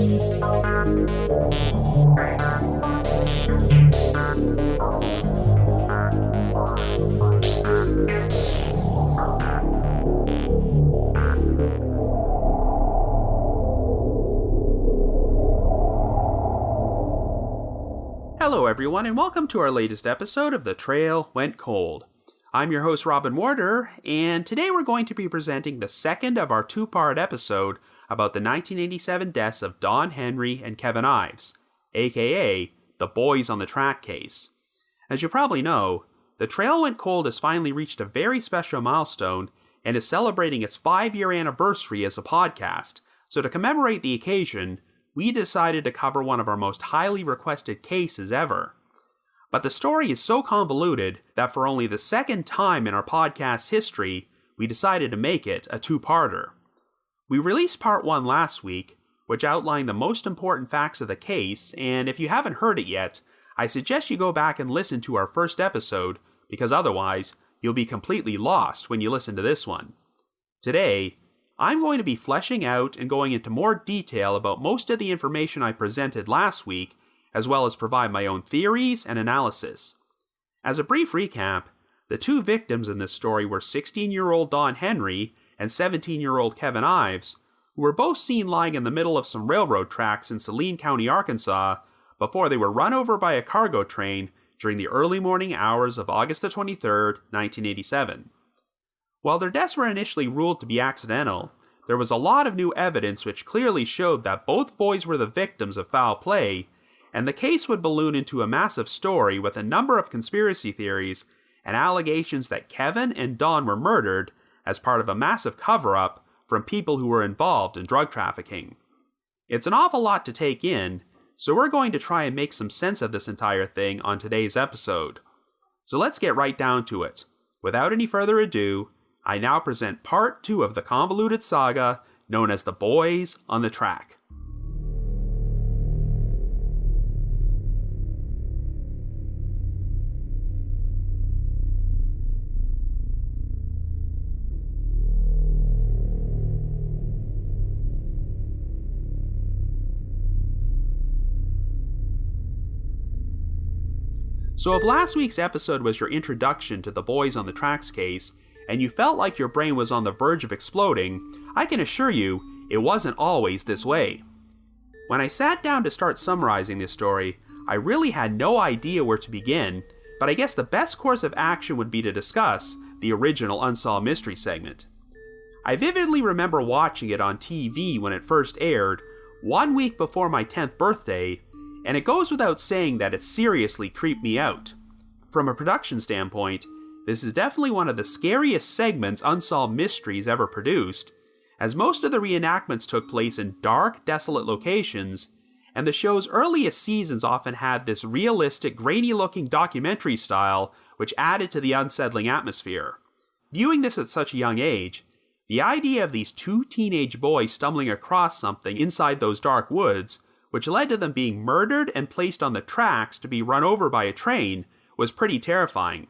Hello everyone, and welcome to our latest episode of The Trail Went Cold. I'm your host Robin Warder, and today we're going to be presenting the second of our two-part episode about the 1987 deaths of Don Henry and Kevin Ives, aka the Boys on the Track case. As you probably know, The Trail Went Cold has finally reached a very special milestone and is celebrating its 5-year anniversary as a podcast, so to commemorate the occasion, we decided to cover one of our most highly requested cases ever. But the story is so convoluted that for only the second time in our podcast's history, we decided to make it a two-parter. We released part 1 last week, which outlined the most important facts of the case, and if you haven't heard it yet, I suggest you go back and listen to our first episode, because otherwise, you'll be completely lost when you listen to this one. Today, I'm going to be fleshing out and going into more detail about most of the information I presented last week, as well as provide my own theories and analysis. As a brief recap, the two victims in this story were 16-year-old Don Henry and 17-year-old Kevin Ives, who were both seen lying in the middle of some railroad tracks in Saline County, Arkansas, before they were run over by a cargo train during the early morning hours of August 23, 1987. While their deaths were initially ruled to be accidental, there was a lot of new evidence which clearly showed that both boys were the victims of foul play, and the case would balloon into a massive story with a number of conspiracy theories and allegations that Kevin and Don were murdered as part of a massive cover-up from people who were involved in drug trafficking. It's an awful lot to take in, so we're going to try and make some sense of this entire thing on today's episode. So let's get right down to it. Without any further ado, I now present part 2 of the convoluted saga known as The Boys on the Track. So if last week's episode was your introduction to the Boys on the Tracks case, and you felt like your brain was on the verge of exploding, I can assure you, it wasn't always this way. When I sat down to start summarizing this story, I really had no idea where to begin, but I guess the best course of action would be to discuss the original Unsolved Mystery segment. I vividly remember watching it on TV when it first aired, 1 week before my 10th birthday, and it goes without saying that it seriously creeped me out. From a production standpoint, this is definitely one of the scariest segments Unsolved Mysteries ever produced, as most of the reenactments took place in dark, desolate locations, and the show's earliest seasons often had this realistic, grainy-looking documentary style which added to the unsettling atmosphere. Viewing this at such a young age, the idea of these two teenage boys stumbling across something inside those dark woods, which led to them being murdered and placed on the tracks to be run over by a train, was pretty terrifying.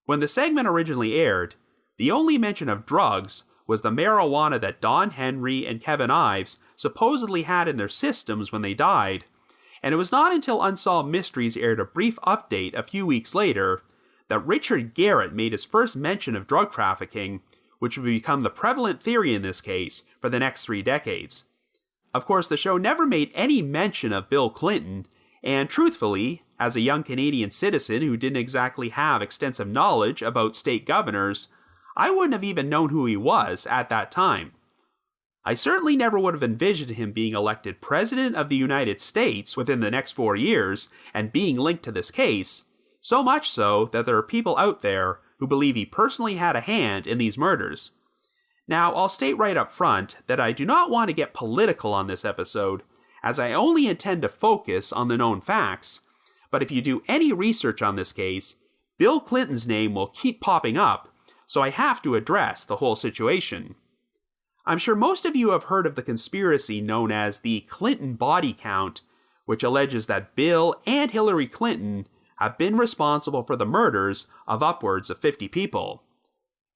When the segment originally aired, the only mention of drugs was the marijuana that Don Henry and Kevin Ives supposedly had in their systems when they died, and it was not until Unsolved Mysteries aired a brief update a few weeks later that Richard Garrett made his first mention of drug trafficking, which would become the prevalent theory in this case for the next 3 decades. Of course, the show never made any mention of Bill Clinton, and truthfully, as a young Canadian citizen who didn't exactly have extensive knowledge about state governors, I wouldn't have even known who he was at that time. I certainly never would have envisioned him being elected President of the United States within the next 4 years and being linked to this case, so much so that there are people out there who believe he personally had a hand in these murders. Now, I'll state right up front that I do not want to get political on this episode, as I only intend to focus on the known facts, but if you do any research on this case, Bill Clinton's name will keep popping up, so I have to address the whole situation. I'm sure most of you have heard of the conspiracy known as the Clinton body count, which alleges that Bill and Hillary Clinton have been responsible for the murders of upwards of 50 people.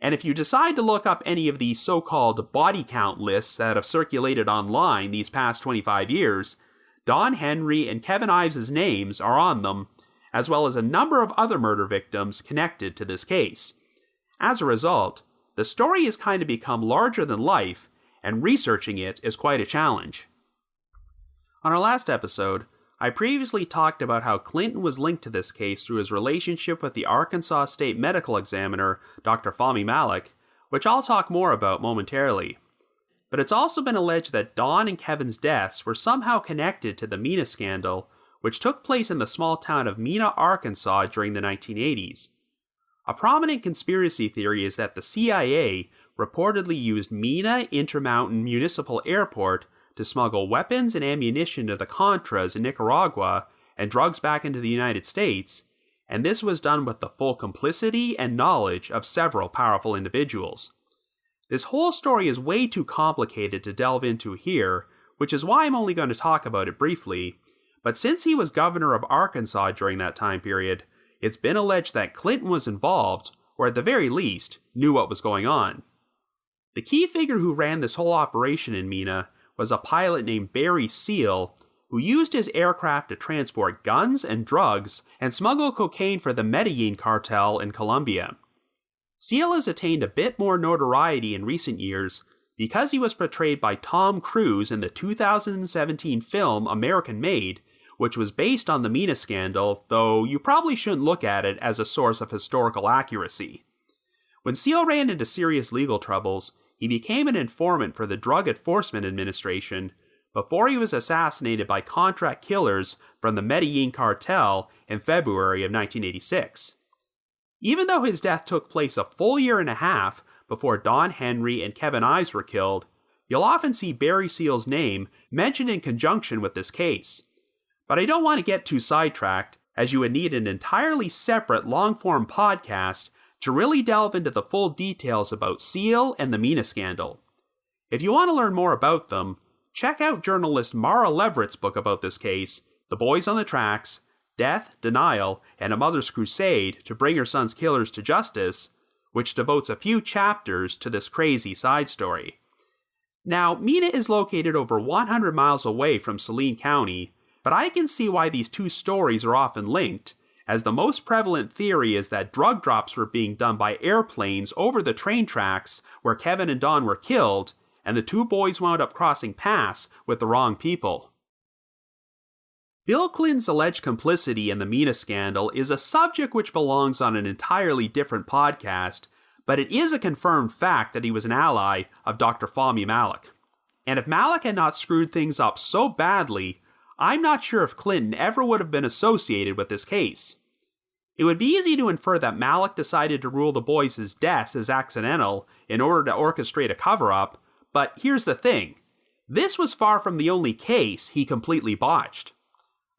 And if you decide to look up any of these so-called body count lists that have circulated online these past 25 years, Don Henry and Kevin Ives' names are on them, as well as a number of other murder victims connected to this case. As a result, the story has kind of become larger than life, and researching it is quite a challenge. On our last episode, I previously talked about how Clinton was linked to this case through his relationship with the Arkansas State Medical Examiner, Dr. Fahmy Malak, which I'll talk more about momentarily. But it's also been alleged that Don and Kevin's deaths were somehow connected to the Mena scandal, which took place in the small town of Mena, Arkansas during the 1980s. A prominent conspiracy theory is that the CIA reportedly used Mena Intermountain Municipal Airport to smuggle weapons and ammunition to the Contras in Nicaragua and drugs back into the United States, and this was done with the full complicity and knowledge of several powerful individuals. This whole story is way too complicated to delve into here, which is why I'm only going to talk about it briefly, but since he was governor of Arkansas during that time period, it's been alleged that Clinton was involved, or at the very least, knew what was going on. The key figure who ran this whole operation in Mena was a pilot named Barry Seal, who used his aircraft to transport guns and drugs and smuggle cocaine for the Medellin cartel in Colombia. Seal has attained a bit more notoriety in recent years because he was portrayed by Tom Cruise in the 2017 film American Made, which was based on the Mena scandal, though you probably shouldn't look at it as a source of historical accuracy. When Seal ran into serious legal troubles, he became an informant for the Drug Enforcement Administration before he was assassinated by contract killers from the Medellin cartel in February of 1986. Even though his death took place a full year and a half before Don Henry and Kevin Ives were killed, you'll often see Barry Seal's name mentioned in conjunction with this case. But I don't want to get too sidetracked, as you would need an entirely separate long-form podcast to really delve into the full details about Seal and the Mena scandal. If you want to learn more about them, check out journalist Mara Leverett's book about this case, The Boys on the Tracks, Death, Denial, and a Mother's Crusade to Bring Her Son's Killers to Justice, which devotes a few chapters to this crazy side story. Now, Mena is located over 100 miles away from Saline County, but I can see why these two stories are often linked, as the most prevalent theory is that drug drops were being done by airplanes over the train tracks where Kevin and Don were killed, and the two boys wound up crossing paths with the wrong people. Bill Clinton's alleged complicity in the Mena scandal is a subject which belongs on an entirely different podcast, but it is a confirmed fact that he was an ally of Dr. Fahmy Malak. And if Malak had not screwed things up so badly, I'm not sure if Clinton ever would have been associated with this case. It would be easy to infer that Malak decided to rule the boys' deaths as accidental in order to orchestrate a cover-up, but here's the thing. This was far from the only case he completely botched.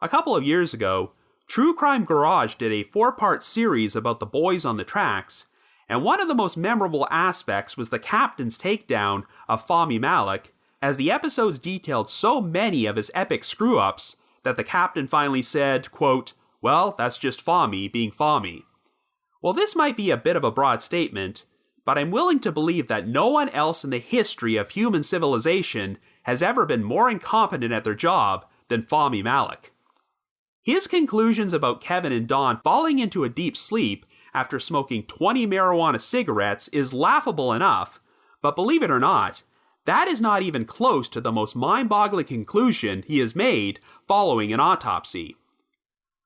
A couple of years ago, True Crime Garage did a 4-part series about the boys on the tracks, and one of the most memorable aspects was the captain's takedown of Fahmy Malak, as the episodes detailed so many of his epic screw-ups that the captain finally said, quote, "Well, that's just Fahmy being Fahmy." Well, this might be a bit of a broad statement, but I'm willing to believe that no one else in the history of human civilization has ever been more incompetent at their job than Fahmy Malak. His conclusions about Kevin and Don falling into a deep sleep after smoking 20 marijuana cigarettes is laughable enough, but believe it or not, that is not even close to the most mind-boggling conclusion he has made following an autopsy.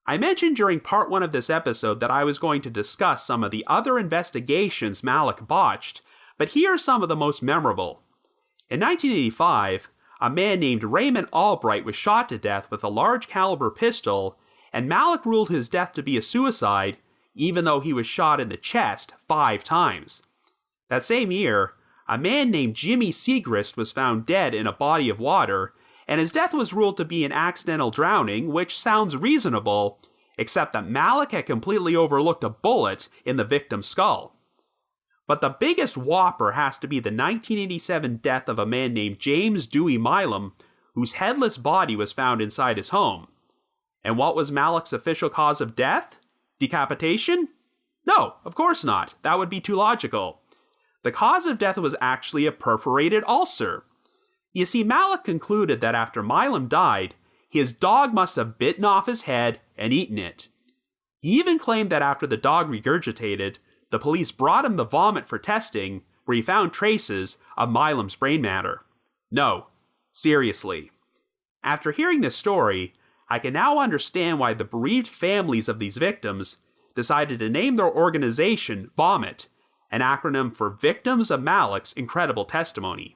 I mentioned during part 1 of this episode that I was going to discuss some of the other investigations Malak botched, but here are some of the most memorable. In 1985, a man named Raymond Albright was shot to death with a large caliber pistol, and Malak ruled his death to be a suicide, even though he was shot in the chest 5 times. That same year, a man named Jimmy Segrist was found dead in a body of water, and his death was ruled to be an accidental drowning, which sounds reasonable, except that Malak had completely overlooked a bullet in the victim's skull. But the biggest whopper has to be the 1987 death of a man named James Dewey Milam, whose headless body was found inside his home. And what was Malak's official cause of death? Decapitation? No, of course not. That would be too logical. The cause of death was actually a perforated ulcer. You see, Malik concluded that after Milam died, his dog must have bitten off his head and eaten it. He even claimed that after the dog regurgitated, the police brought him the vomit for testing, where he found traces of Milam's brain matter. No, seriously. After hearing this story, I can now understand why the bereaved families of these victims decided to name their organization Vomit, an acronym for Victims of Malik's Incredible Testimony.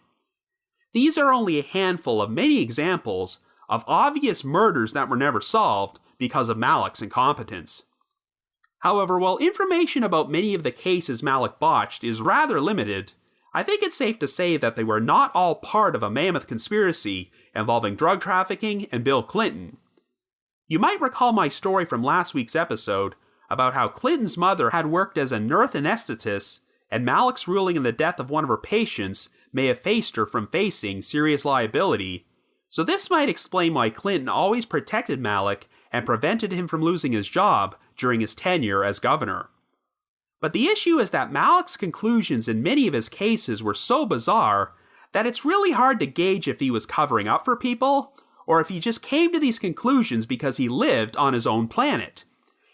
These are only a handful of many examples of obvious murders that were never solved because of Malik's incompetence. However, while information about many of the cases Malik botched is rather limited, I think it's safe to say that they were not all part of a mammoth conspiracy involving drug trafficking and Bill Clinton. You might recall my story from last week's episode about how Clinton's mother had worked as a nurse anesthetist, and Malik's ruling in the death of one of her patients may have faced her from facing serious liability, so this might explain why Clinton always protected Malik and prevented him from losing his job during his tenure as governor. But the issue is that Malik's conclusions in many of his cases were so bizarre that it's really hard to gauge if he was covering up for people, or if he just came to these conclusions because he lived on his own planet.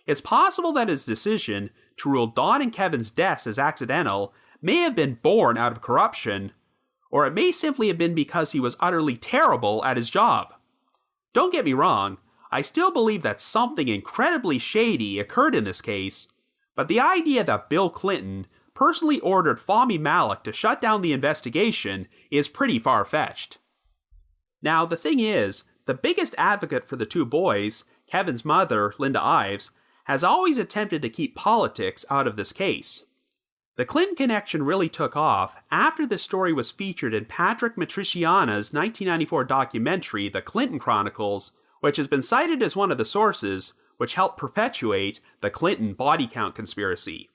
It's possible that his decision to rule Dawn and Kevin's deaths as accidental may have been born out of corruption, or it may simply have been because he was utterly terrible at his job. Don't get me wrong, I still believe that something incredibly shady occurred in this case, but the idea that Bill Clinton personally ordered Fahmy Malik to shut down the investigation is pretty far-fetched. Now, the thing is, the biggest advocate for the two boys, Kevin's mother, Linda Ives, has always attempted to keep politics out of this case. The Clinton connection really took off after the story was featured in Patrick Matriciana's 1994 documentary, The Clinton Chronicles, which has been cited as one of the sources which helped perpetuate the Clinton body count conspiracy.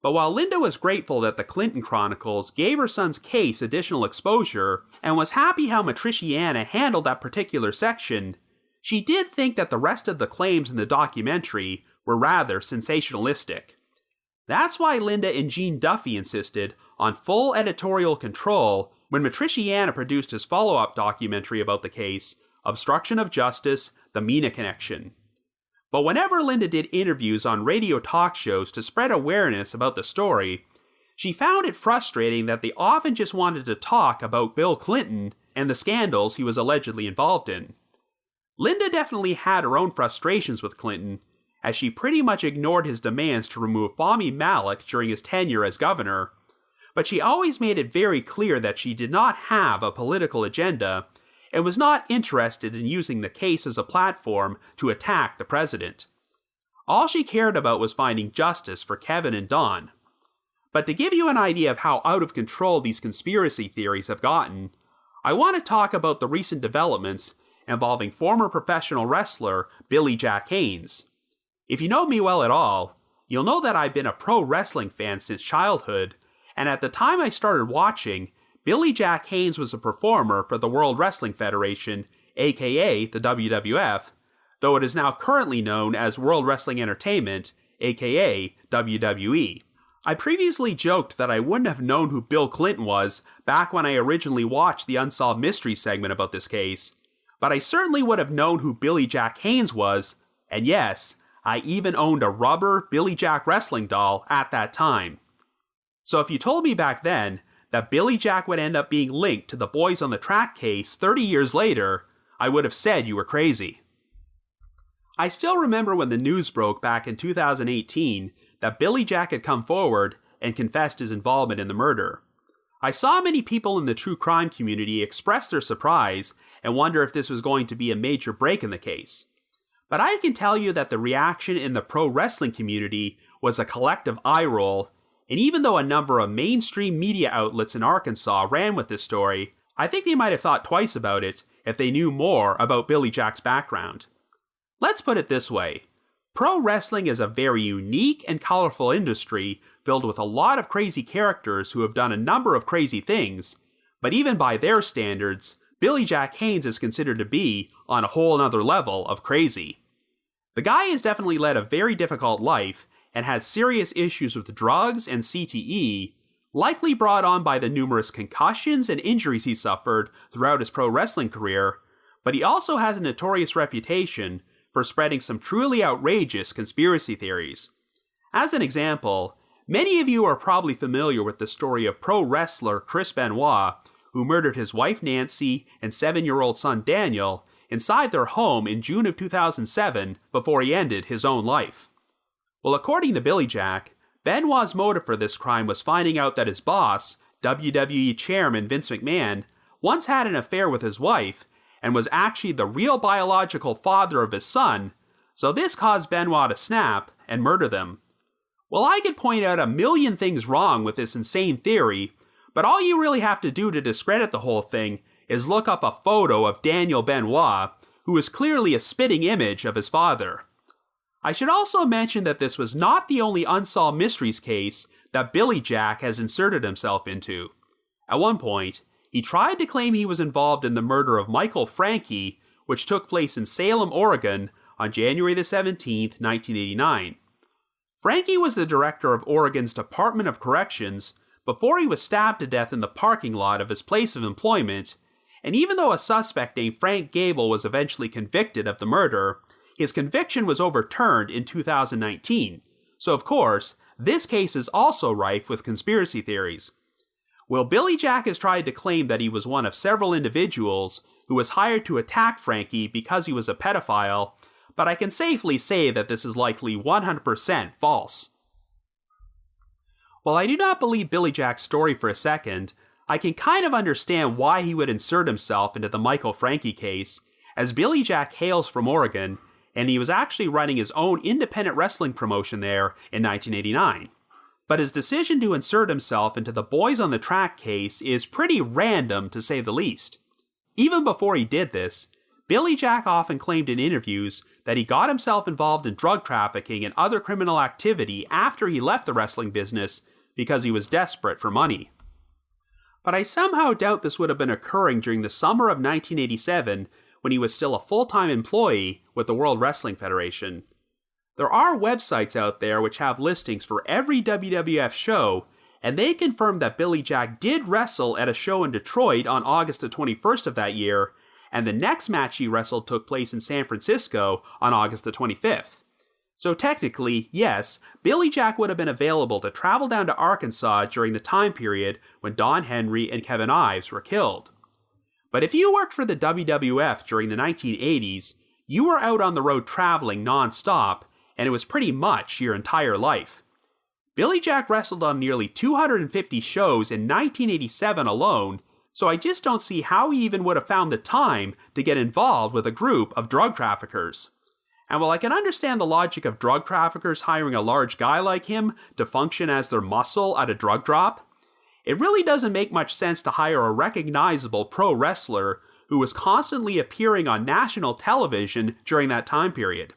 But while Linda was grateful that the Clinton Chronicles gave her son's case additional exposure and was happy how Matriciana handled that particular section, she did think that the rest of the claims in the documentary were rather sensationalistic. That's why Linda and Gene Duffy insisted on full editorial control when Matriciana produced his follow-up documentary about the case, Obstruction of Justice, The Mina Connection. But whenever Linda did interviews on radio talk shows to spread awareness about the story, she found it frustrating that they often just wanted to talk about Bill Clinton and the scandals he was allegedly involved in. Linda definitely had her own frustrations with Clinton, as she pretty much ignored his demands to remove Fahmy Malik during his tenure as governor, but she always made it very clear that she did not have a political agenda and was not interested in using the case as a platform to attack the president. All she cared about was finding justice for Kevin and Dawn. But to give you an idea of how out of control these conspiracy theories have gotten, I want to talk about the recent developments involving former professional wrestler Billy Jack Haynes. If you know me well at all, you'll know that I've been a pro wrestling fan since childhood, and at the time I started watching, Billy Jack Haynes was a performer for the World Wrestling Federation, aka the WWF, though it is now currently known as World Wrestling Entertainment, aka WWE. I previously joked that I wouldn't have known who Bill Clinton was back when I originally watched the Unsolved Mysteries segment about this case, but I certainly would have known who Billy Jack Haynes was, and yes, I even owned a rubber Billy Jack wrestling doll at that time. So if you told me back then that Billy Jack would end up being linked to the Boys on the Track case 30 years later, I would have said you were crazy. I still remember when the news broke back in 2018 that Billy Jack had come forward and confessed his involvement in the murder. I saw many people in the true crime community express their surprise and wonder if this was going to be a major break in the case. But I can tell you that the reaction in the pro wrestling community was a collective eye roll, and even though a number of mainstream media outlets in Arkansas ran with this story, I think they might have thought twice about it if they knew more about Billy Jack's background. Let's put it this way. Pro wrestling is a very unique and colorful industry filled with a lot of crazy characters who have done a number of crazy things, but even by their standards, Billy Jack Haynes is considered to be on a whole nother level of crazy. The guy has definitely led a very difficult life and had serious issues with drugs and CTE, likely brought on by the numerous concussions and injuries he suffered throughout his pro wrestling career, but he also has a notorious reputation for spreading some truly outrageous conspiracy theories. As an example, many of you are probably familiar with the story of pro wrestler Chris Benoit, who murdered his wife Nancy and 7-year-old son Daniel inside their home in June of 2007 before he ended his own life. Well, according to Billy Jack, Benoit's motive for this crime was finding out that his boss, WWE Chairman Vince McMahon, once had an affair with his wife and was actually the real biological father of his son, so this caused Benoit to snap and murder them. Well, I could point out a million things wrong with this insane theory, but all you really have to do to discredit the whole thing is look up a photo of Daniel Benoit, who is clearly a spitting image of his father. I should also mention that this was not the only unsolved mysteries case that Billy Jack has inserted himself into. At one point, he tried to claim he was involved in the murder of Michael Franke, which took place in Salem, Oregon on January 17, 1989. Franke was the director of Oregon's Department of Corrections before he was stabbed to death in the parking lot of his place of employment, and even though a suspect named Frank Gable was eventually convicted of the murder, his conviction was overturned in 2019, so of course, this case is also rife with conspiracy theories. Well, Billy Jack has tried to claim that he was one of several individuals who was hired to attack Frankie because he was a pedophile, but I can safely say that this is likely 100% false. While I do not believe Billy Jack's story for a second, I can kind of understand why he would insert himself into the Michael Franke case, as Billy Jack hails from Oregon, and he was actually running his own independent wrestling promotion there in 1989. But his decision to insert himself into the Boys on the Track case is pretty random, to say the least. Even before he did this, Billy Jack often claimed in interviews that he got himself involved in drug trafficking and other criminal activity after he left the wrestling business because he was desperate for money. But I somehow doubt this would have been occurring during the summer of 1987 when he was still a full-time employee with the World Wrestling Federation. There are websites out there which have listings for every WWF show, and they confirm that Billy Jack did wrestle at a show in Detroit on August the 21st of that year, and the next match he wrestled took place in San Francisco on August the 25th. So technically, yes, Billy Jack would have been available to travel down to Arkansas during the time period when Don Henry and Kevin Ives were killed. But if you worked for the WWF during the 1980s, you were out on the road traveling non-stop, and it was pretty much your entire life. Billy Jack wrestled on nearly 250 shows in 1987 alone, so I just don't see how he even would have found the time to get involved with a group of drug traffickers. And while I can understand the logic of drug traffickers hiring a large guy like him to function as their muscle at a drug drop, it really doesn't make much sense to hire a recognizable pro wrestler who was constantly appearing on national television during that time period.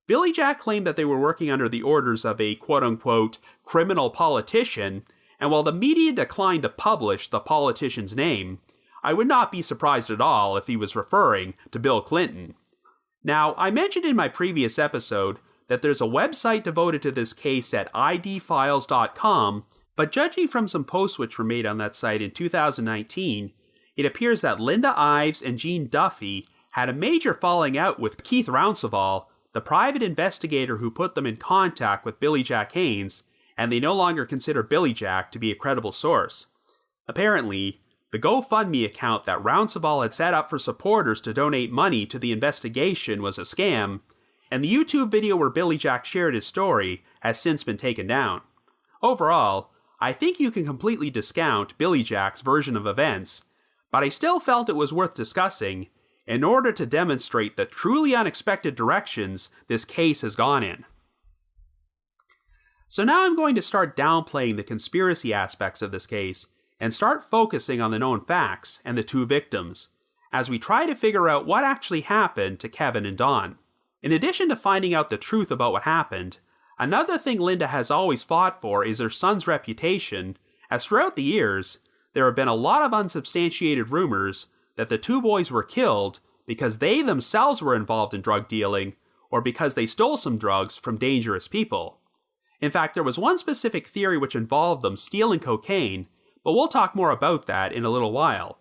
Billy Jack claimed that they were working under the orders of a quote-unquote criminal politician, and while the media declined to publish the politician's name, I would not be surprised at all if he was referring to Bill Clinton. Now, I mentioned in my previous episode that there's a website devoted to this case at idfiles.com, but judging from some posts which were made on that site in 2019, it appears that Linda Ives and Gene Duffy had a major falling out with Keith Rouncevall, the private investigator who put them in contact with Billy Jack Haynes, and they no longer consider Billy Jack to be a credible source. Apparently, the GoFundMe account that Rouncevall had set up for supporters to donate money to the investigation was a scam, and the YouTube video where Billy Jack shared his story has since been taken down. Overall, I think you can completely discount Billy Jack's version of events, but I still felt it was worth discussing in order to demonstrate the truly unexpected directions this case has gone in. So now I'm going to start downplaying the conspiracy aspects of this case and start focusing on the known facts and the two victims, as we try to figure out what actually happened to Kevin and Don. In addition to finding out the truth about what happened, another thing Linda has always fought for is her son's reputation, as throughout the years, there have been a lot of unsubstantiated rumors that the two boys were killed because they themselves were involved in drug dealing or because they stole some drugs from dangerous people. In fact, there was one specific theory which involved them stealing cocaine, but we'll talk more about that in a little while.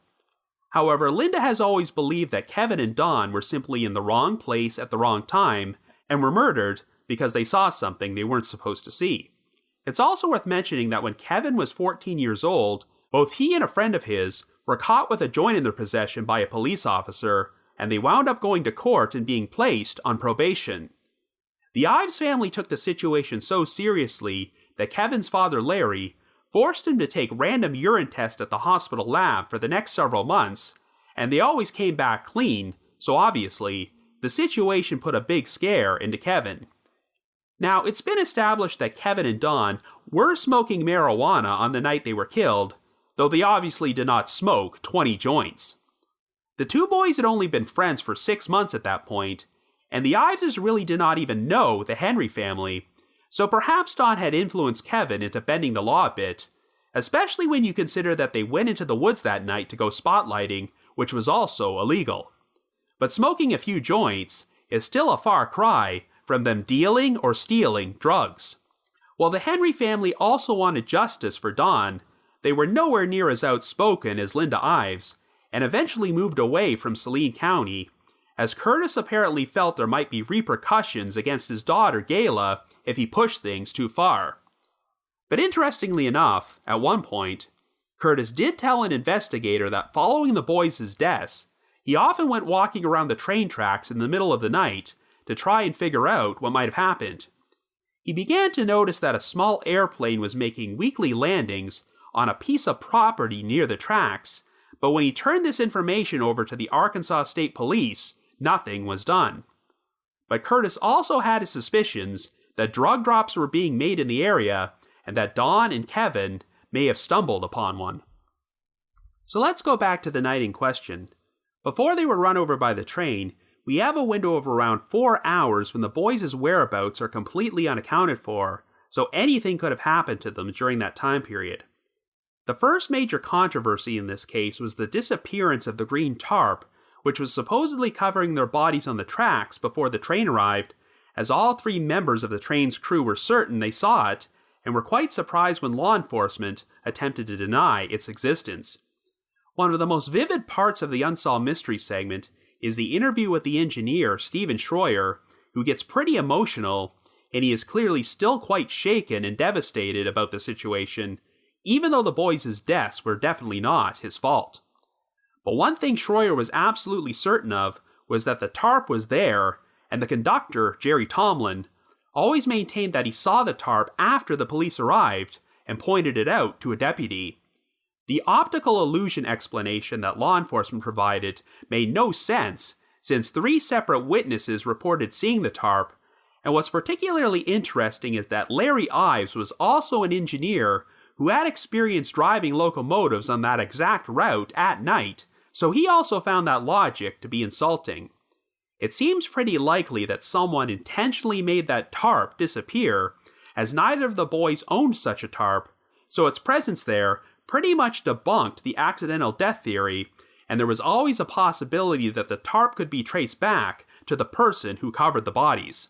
However, Linda has always believed that Kevin and Dawn were simply in the wrong place at the wrong time and were murdered because they saw something they weren't supposed to see. It's also worth mentioning that when Kevin was 14 years old, both he and a friend of his were caught with a joint in their possession by a police officer, and they wound up going to court and being placed on probation. The Ives family took the situation so seriously that Kevin's father, Larry, forced him to take random urine tests at the hospital lab for the next several months, and they always came back clean, so obviously, the situation put a big scare into Kevin. Now, it's been established that Kevin and Dawn were smoking marijuana on the night they were killed, though they obviously did not smoke 20 joints. The two boys had only been friends for 6 months at that point, and the Iveses really did not even know the Henry family, so perhaps Dawn had influenced Kevin into bending the law a bit, especially when you consider that they went into the woods that night to go spotlighting, which was also illegal. But smoking a few joints is still a far cry from them dealing or stealing drugs. While the Henry family also wanted justice for Dawn, they were nowhere near as outspoken as Linda Ives, and eventually moved away from Saline County, as Curtis apparently felt there might be repercussions against his daughter Gayla if he pushed things too far. But interestingly enough, at one point, Curtis did tell an investigator that following the boys' deaths, he often went walking around the train tracks in the middle of the night to try and figure out what might have happened. He began to notice that a small airplane was making weekly landings on a piece of property near the tracks, but when he turned this information over to the Arkansas State Police, nothing was done. But Curtis also had his suspicions that drug drops were being made in the area and that Dawn and Kevin may have stumbled upon one. So let's go back to the night in question. Before they were run over by the train, we have a window of around 4 hours when the boys' whereabouts are completely unaccounted for, so anything could have happened to them during that time period. The first major controversy in this case was the disappearance of the green tarp, which was supposedly covering their bodies on the tracks before the train arrived, as all 3 members of the train's crew were certain they saw it, and were quite surprised when law enforcement attempted to deny its existence. One of the most vivid parts of the Unsolved Mystery segment is the interview with the engineer, Stephen Schroyer, who gets pretty emotional, and he is clearly still quite shaken and devastated about the situation, even though the boys' deaths were definitely not his fault. But one thing Schroyer was absolutely certain of was that the tarp was there, and the conductor, Jerry Tomlin, always maintained that he saw the tarp after the police arrived and pointed it out to a deputy. The optical illusion explanation that law enforcement provided made no sense, since 3 separate witnesses reported seeing the tarp, and what's particularly interesting is that Larry Ives was also an engineer who had experience driving locomotives on that exact route at night, so he also found that logic to be insulting. It seems pretty likely that someone intentionally made that tarp disappear, as neither of the boys owned such a tarp, so its presence there pretty much debunked the accidental death theory, and there was always a possibility that the tarp could be traced back to the person who covered the bodies.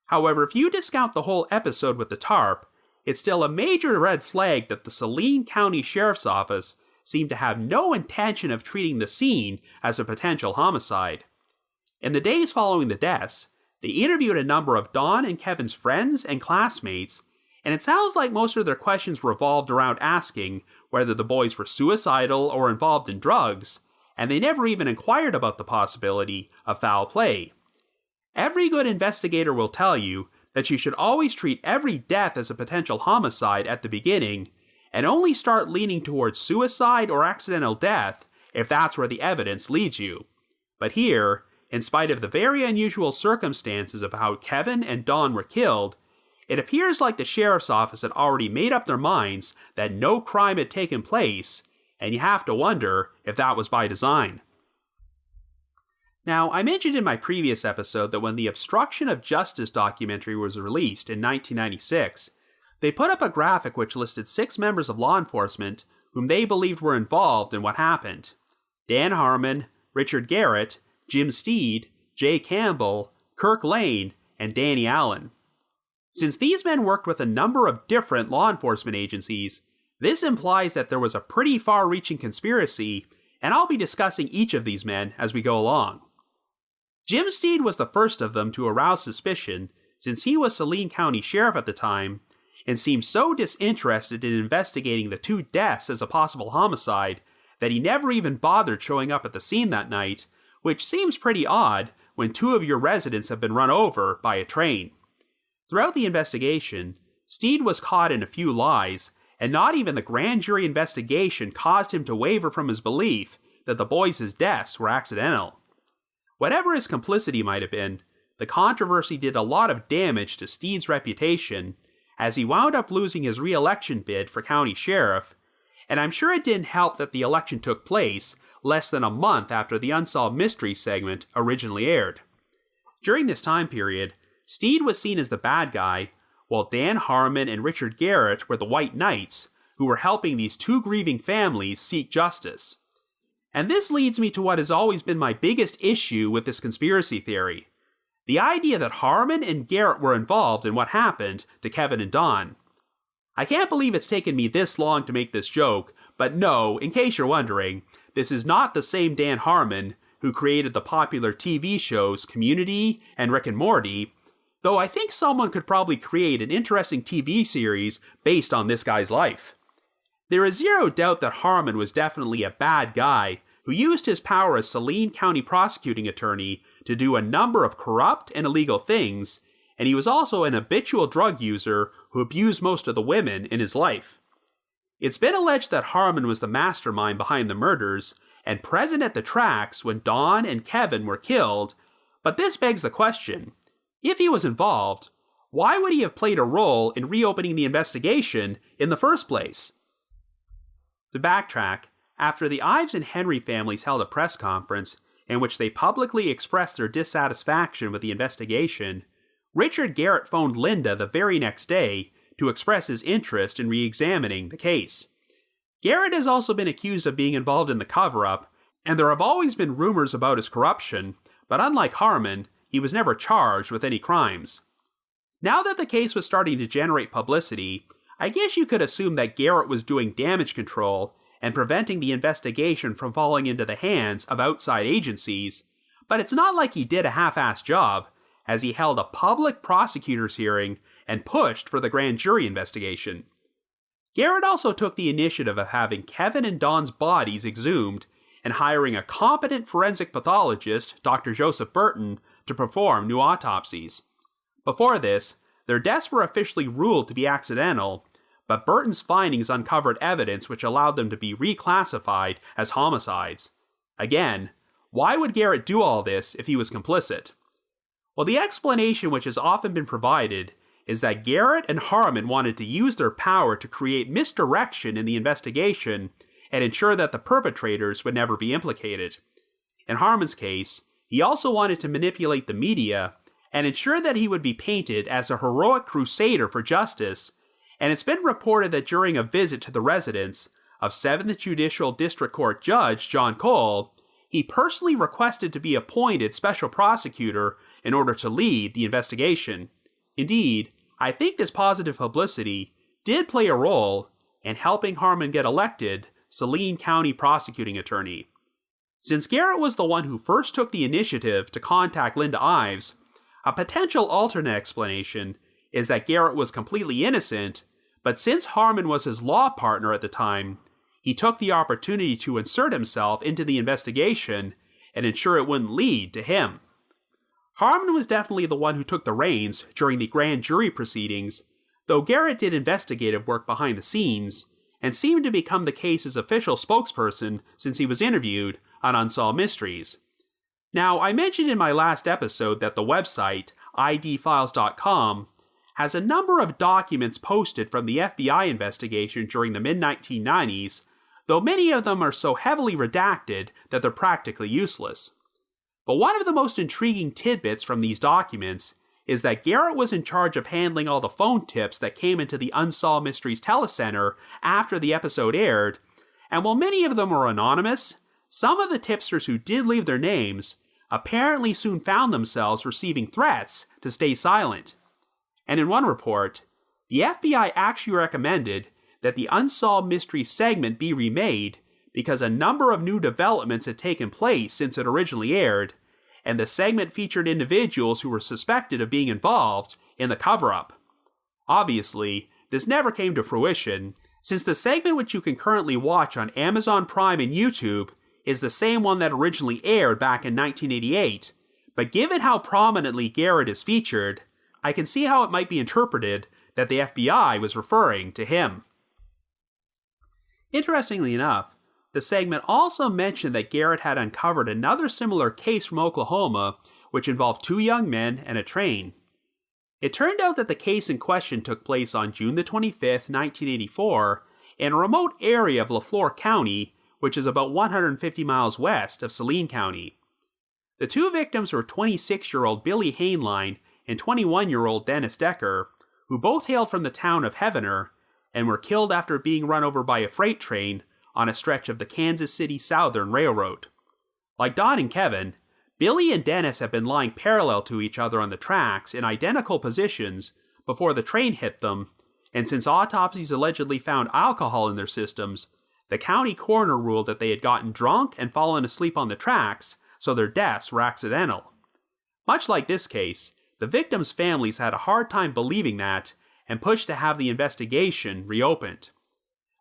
However, if you discount the whole episode with the tarp, it's still a major red flag that the Saline County Sheriff's Office seemed to have no intention of treating the scene as a potential homicide. In the days following the deaths, they interviewed a number of Dawn and Kevin's friends and classmates, and it sounds like most of their questions revolved around asking whether the boys were suicidal or involved in drugs, and they never even inquired about the possibility of foul play. Every good investigator will tell you that you should always treat every death as a potential homicide at the beginning, and only start leaning towards suicide or accidental death if that's where the evidence leads you. But here, in spite of the very unusual circumstances of how Kevin and Dawn were killed, it appears like the sheriff's office had already made up their minds that no crime had taken place, and you have to wonder if that was by design. Now, I mentioned in my previous episode that when the Obstruction of Justice documentary was released in 1996, they put up a graphic which listed 6 members of law enforcement whom they believed were involved in what happened: Dan Harmon, Richard Garrett, Jim Steed, Jay Campbell, Kirk Lane, and Danny Allen. Since these men worked with a number of different law enforcement agencies, this implies that there was a pretty far-reaching conspiracy, and I'll be discussing each of these men as we go along. Jim Steed was the first of them to arouse suspicion, since he was Saline County Sheriff at the time, and seemed so disinterested in investigating the 2 deaths as a possible homicide that he never even bothered showing up at the scene that night, which seems pretty odd when 2 of your residents have been run over by a train. Throughout the investigation, Steed was caught in a few lies, and not even the grand jury investigation caused him to waver from his belief that the boys' deaths were accidental. Whatever his complicity might have been, the controversy did a lot of damage to Steed's reputation, as he wound up losing his re-election bid for county sheriff, and I'm sure it didn't help that the election took place less than a month after the Unsolved Mysteries segment originally aired. During this time period, Steed was seen as the bad guy, while Dan Harmon and Richard Garrett were the White Knights, who were helping these 2 grieving families seek justice. And this leads me to what has always been my biggest issue with this conspiracy theory: the idea that Harmon and Garrett were involved in what happened to Kevin and Don. I can't believe it's taken me this long to make this joke, but no, in case you're wondering, this is not the same Dan Harmon who created the popular TV shows Community and Rick and Morty, though I think someone could probably create an interesting TV series based on this guy's life. There is zero doubt that Harmon was definitely a bad guy who used his power as Saline County prosecuting attorney to do a number of corrupt and illegal things, and he was also an habitual drug user who abused most of the women in his life. It's been alleged that Harmon was the mastermind behind the murders and present at the tracks when Don and Kevin were killed, but this begs the question: if he was involved, why would he have played a role in reopening the investigation in the first place? To backtrack, after the Ives and Henry families held a press conference in which they publicly expressed their dissatisfaction with the investigation, Richard Garrett phoned Linda the very next day to express his interest in re-examining the case. Garrett has also been accused of being involved in the cover-up, and there have always been rumors about his corruption, but unlike Harmon, he was never charged with any crimes. Now that the case was starting to generate publicity, I guess you could assume that Garrett was doing damage control and preventing the investigation from falling into the hands of outside agencies, but it's not like he did a half-assed job, as he held a public prosecutor's hearing and pushed for the grand jury investigation. Garrett also took the initiative of having Kevin and Don's bodies exhumed and hiring a competent forensic pathologist, Dr. Joseph Burton, to perform new autopsies. Before this, their deaths were officially ruled to be accidental, but Burton's findings uncovered evidence which allowed them to be reclassified as homicides. Again, why would Garrett do all this if he was complicit? Well, the explanation which has often been provided is that Garrett and Harmon wanted to use their power to create misdirection in the investigation and ensure that the perpetrators would never be implicated. In Harmon's case, he also wanted to manipulate the media and ensure that he would be painted as a heroic crusader for justice, and it's been reported that during a visit to the residence of 7th Judicial District Court Judge John Cole, he personally requested to be appointed special prosecutor in order to lead the investigation. Indeed, I think this positive publicity did play a role in helping Harmon get elected Saline County prosecuting attorney. Since Garrett was the one who first took the initiative to contact Linda Ives, a potential alternate explanation is that Garrett was completely innocent, but since Harmon was his law partner at the time, he took the opportunity to insert himself into the investigation and ensure it wouldn't lead to him. Harmon was definitely the one who took the reins during the grand jury proceedings, though Garrett did investigative work behind the scenes and seemed to become the case's official spokesperson since he was interviewed on Unsolved Mysteries. Now, I mentioned in my last episode that the website, idfiles.com, has a number of documents posted from the FBI investigation during the mid-1990s, though many of them are so heavily redacted that they're practically useless. But one of the most intriguing tidbits from these documents is that Garrett was in charge of handling all the phone tips that came into the Unsolved Mysteries telecenter after the episode aired, and while many of them were anonymous, some of the tipsters who did leave their names apparently soon found themselves receiving threats to stay silent. And in one report, the FBI actually recommended that the Unsolved Mysteries segment be remade because a number of new developments had taken place since it originally aired, and the segment featured individuals who were suspected of being involved in the cover-up. Obviously, this never came to fruition, since the segment which you can currently watch on Amazon Prime and YouTube is the same one that originally aired back in 1988, but given how prominently Garrett is featured, I can see how it might be interpreted that the FBI was referring to him. Interestingly enough, the segment also mentioned that Garrett had uncovered another similar case from Oklahoma, which involved 2 young men and a train. It turned out that the case in question took place on June the 25th, 1984, in a remote area of LaFleur County, which is about 150 miles west of Saline County. The 2 victims were 26-year-old Billy Hainline and 21-year-old Dennis Decker, who both hailed from the town of Heavener and were killed after being run over by a freight train on a stretch of the Kansas City Southern Railroad. Like Don and Kevin, Billy and Dennis have been lying parallel to each other on the tracks in identical positions before the train hit them, and since autopsies allegedly found alcohol in their systems, the county coroner ruled that they had gotten drunk and fallen asleep on the tracks, so their deaths were accidental. Much like this case, the victims' families had a hard time believing that and pushed to have the investigation reopened.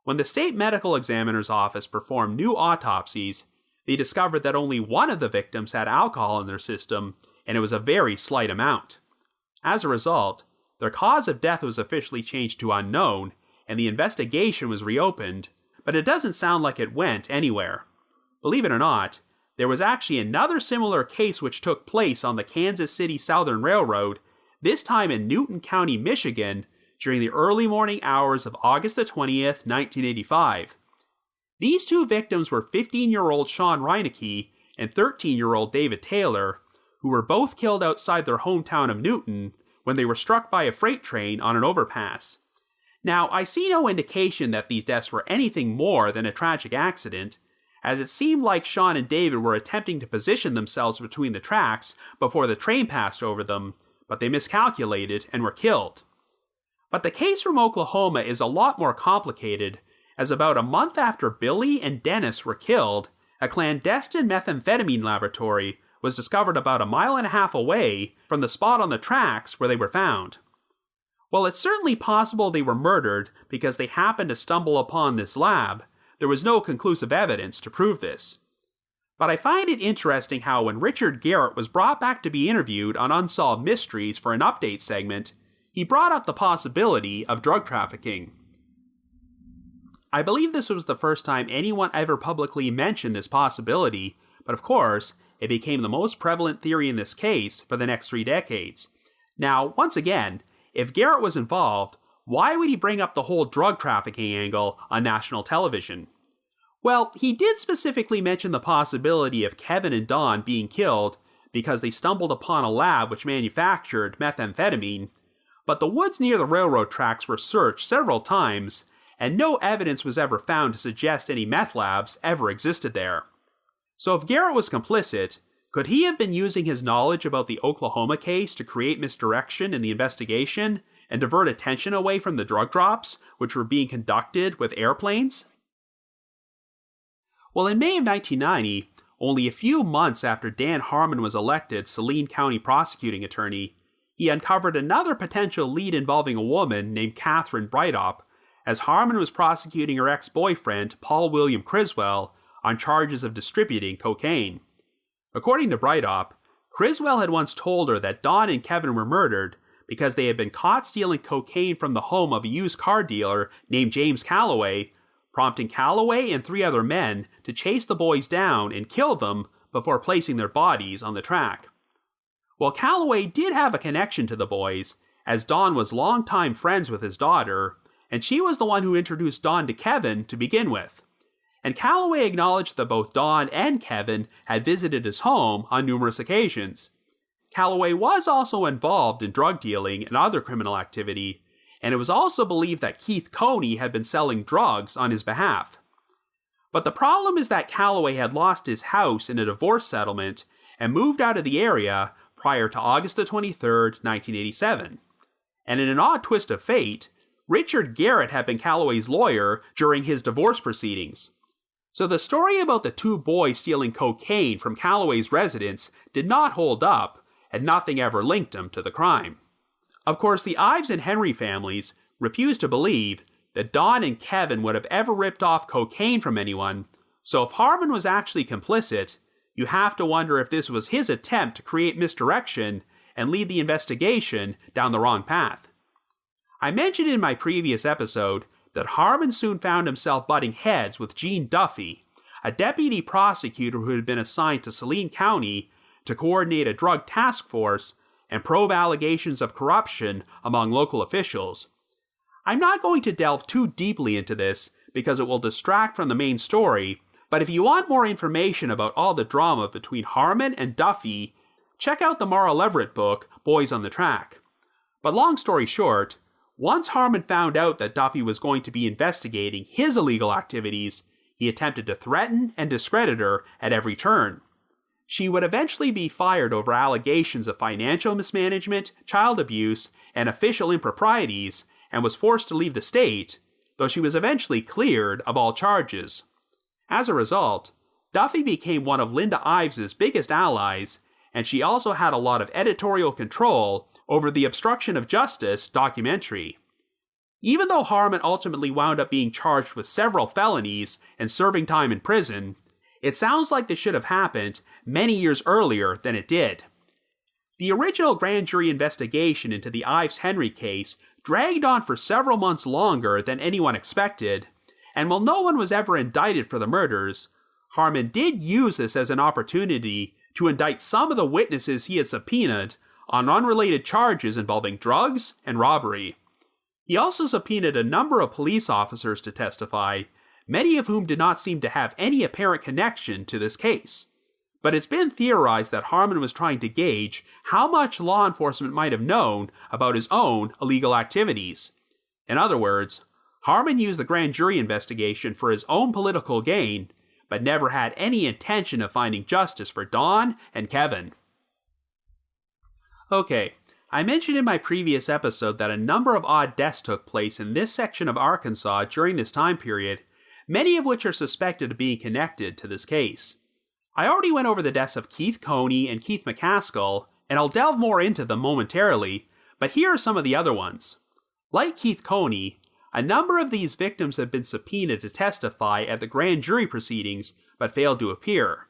When the state medical examiner's office performed new autopsies, they discovered that only one of the victims had alcohol in their system, and it was a very slight amount. As a result, their cause of death was officially changed to unknown, and the investigation was reopened, but it doesn't sound like it went anywhere. Believe it or not, there was actually another similar case which took place on the Kansas City Southern Railroad, this time in Newton County, Michigan, during the early morning hours of August the 20th, 1985. These 2 victims were 15-year-old Sean Reinecke and 13-year-old David Taylor, who were both killed outside their hometown of Newton when they were struck by a freight train on an overpass. Now, I see no indication that these deaths were anything more than a tragic accident, as it seemed like Sean and David were attempting to position themselves between the tracks before the train passed over them, but they miscalculated and were killed. But the case from Oklahoma is a lot more complicated, as about a month after Billy and Dennis were killed, a clandestine methamphetamine laboratory was discovered about 1.5 miles away from the spot on the tracks where they were found. While it's certainly possible they were murdered because they happened to stumble upon this lab, there was no conclusive evidence to prove this. But I find it interesting how when Richard Garrett was brought back to be interviewed on Unsolved Mysteries for an update segment, he brought up the possibility of drug trafficking. I believe this was the first time anyone ever publicly mentioned this possibility, but of course, it became the most prevalent theory in this case for the next 3 decades. Now, once again, if Garrett was involved, why would he bring up the whole drug trafficking angle on national television? Well, he did specifically mention the possibility of Kevin and Don being killed because they stumbled upon a lab which manufactured methamphetamine, but the woods near the railroad tracks were searched several times, and no evidence was ever found to suggest any meth labs ever existed there. So if Garrett was complicit, could he have been using his knowledge about the Oklahoma case to create misdirection in the investigation and divert attention away from the drug drops, which were being conducted with airplanes? Well, in May of 1990, only a few months after Dan Harmon was elected Saline County prosecuting attorney, he uncovered another potential lead involving a woman named Catherine Breithaupt, as Harmon was prosecuting her ex-boyfriend, Paul William Criswell, on charges of distributing cocaine. According to Breithaupt, Criswell had once told her that Don and Kevin were murdered because they had been caught stealing cocaine from the home of a used car dealer named James Calloway, prompting Calloway and 3 other men to chase the boys down and kill them before placing their bodies on the track. Well, Calloway did have a connection to the boys, as Don was longtime friends with his daughter, and she was the one who introduced Don to Kevin to begin with. And Calloway acknowledged that both Don and Kevin had visited his home on numerous occasions. Calloway was also involved in drug dealing and other criminal activity, and it was also believed that Keith Coney had been selling drugs on his behalf. But the problem is that Calloway had lost his house in a divorce settlement and moved out of the area prior to August the 23rd, 1987. and in an odd twist of fate, Richard Garrett had been Calloway's lawyer during his divorce proceedings. So the story about the two boys stealing cocaine from Calloway's residence did not hold up, and nothing ever linked them to the crime. Of course, the Ives and Henry families refused to believe that Don and Kevin would have ever ripped off cocaine from anyone, so if Harmon was actually complicit, you have to wonder if this was his attempt to create misdirection and lead the investigation down the wrong path. I mentioned in my previous episode that Harmon soon found himself butting heads with Gene Duffy, a deputy prosecutor who had been assigned to Saline County to coordinate a drug task force and probe allegations of corruption among local officials. I'm not going to delve too deeply into this because it will distract from the main story, but if you want more information about all the drama between Harmon and Duffy, check out the Mara Leverett book, Boys on the Track. But long story short, once Harmon found out that Duffy was going to be investigating his illegal activities, he attempted to threaten and discredit her at every turn. She would eventually be fired over allegations of financial mismanagement, child abuse, and official improprieties, and was forced to leave the state, though she was eventually cleared of all charges. As a result, Duffy became one of Linda Ives' biggest allies, and she also had a lot of editorial control over the Obstruction of Justice documentary. Even though Harmon ultimately wound up being charged with several felonies and serving time in prison, it sounds like this should have happened many years earlier than it did. The original grand jury investigation into the Ives-Henry case dragged on for several months longer than anyone expected, and while no one was ever indicted for the murders, Harmon did use this as an opportunity to indict some of the witnesses he had subpoenaed on unrelated charges involving drugs and robbery. He also subpoenaed a number of police officers to testify, many of whom did not seem to have any apparent connection to this case. But it's been theorized that Harmon was trying to gauge how much law enforcement might have known about his own illegal activities. In other words, Harmon used the grand jury investigation for his own political gain, but never had any intention of finding justice for Don and Kevin. Okay, I mentioned in my previous episode that a number of odd deaths took place in this section of Arkansas during this time period, many of which are suspected of being connected to this case. I already went over the deaths of Keith Coney and Keith McCaskill, and I'll delve more into them momentarily, but here are some of the other ones. Like Keith Coney, a number of these victims had been subpoenaed to testify at the grand jury proceedings, but failed to appear.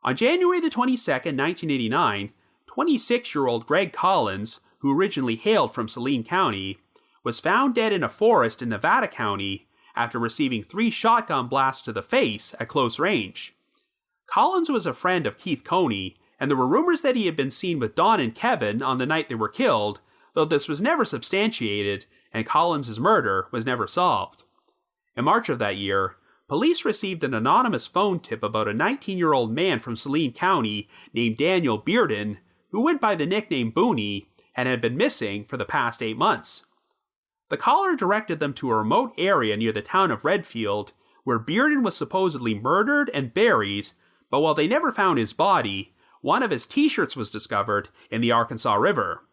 On January the 22nd, 1989, 26-year-old Greg Collins, who originally hailed from Saline County, was found dead in a forest in Nevada County after receiving 3 shotgun blasts to the face at close range. Collins was a friend of Keith Coney, and there were rumors that he had been seen with Don and Kevin on the night they were killed, though this was never substantiated, and Collins' murder was never solved. In March of that year, police received an anonymous phone tip about a 19-year-old man from Saline County named Daniel Bearden, who went by the nickname Booney and had been missing for the past 8 months. The caller directed them to a remote area near the town of Redfield, where Bearden was supposedly murdered and buried, but while they never found his body, one of his t-shirts was discovered in the Arkansas River.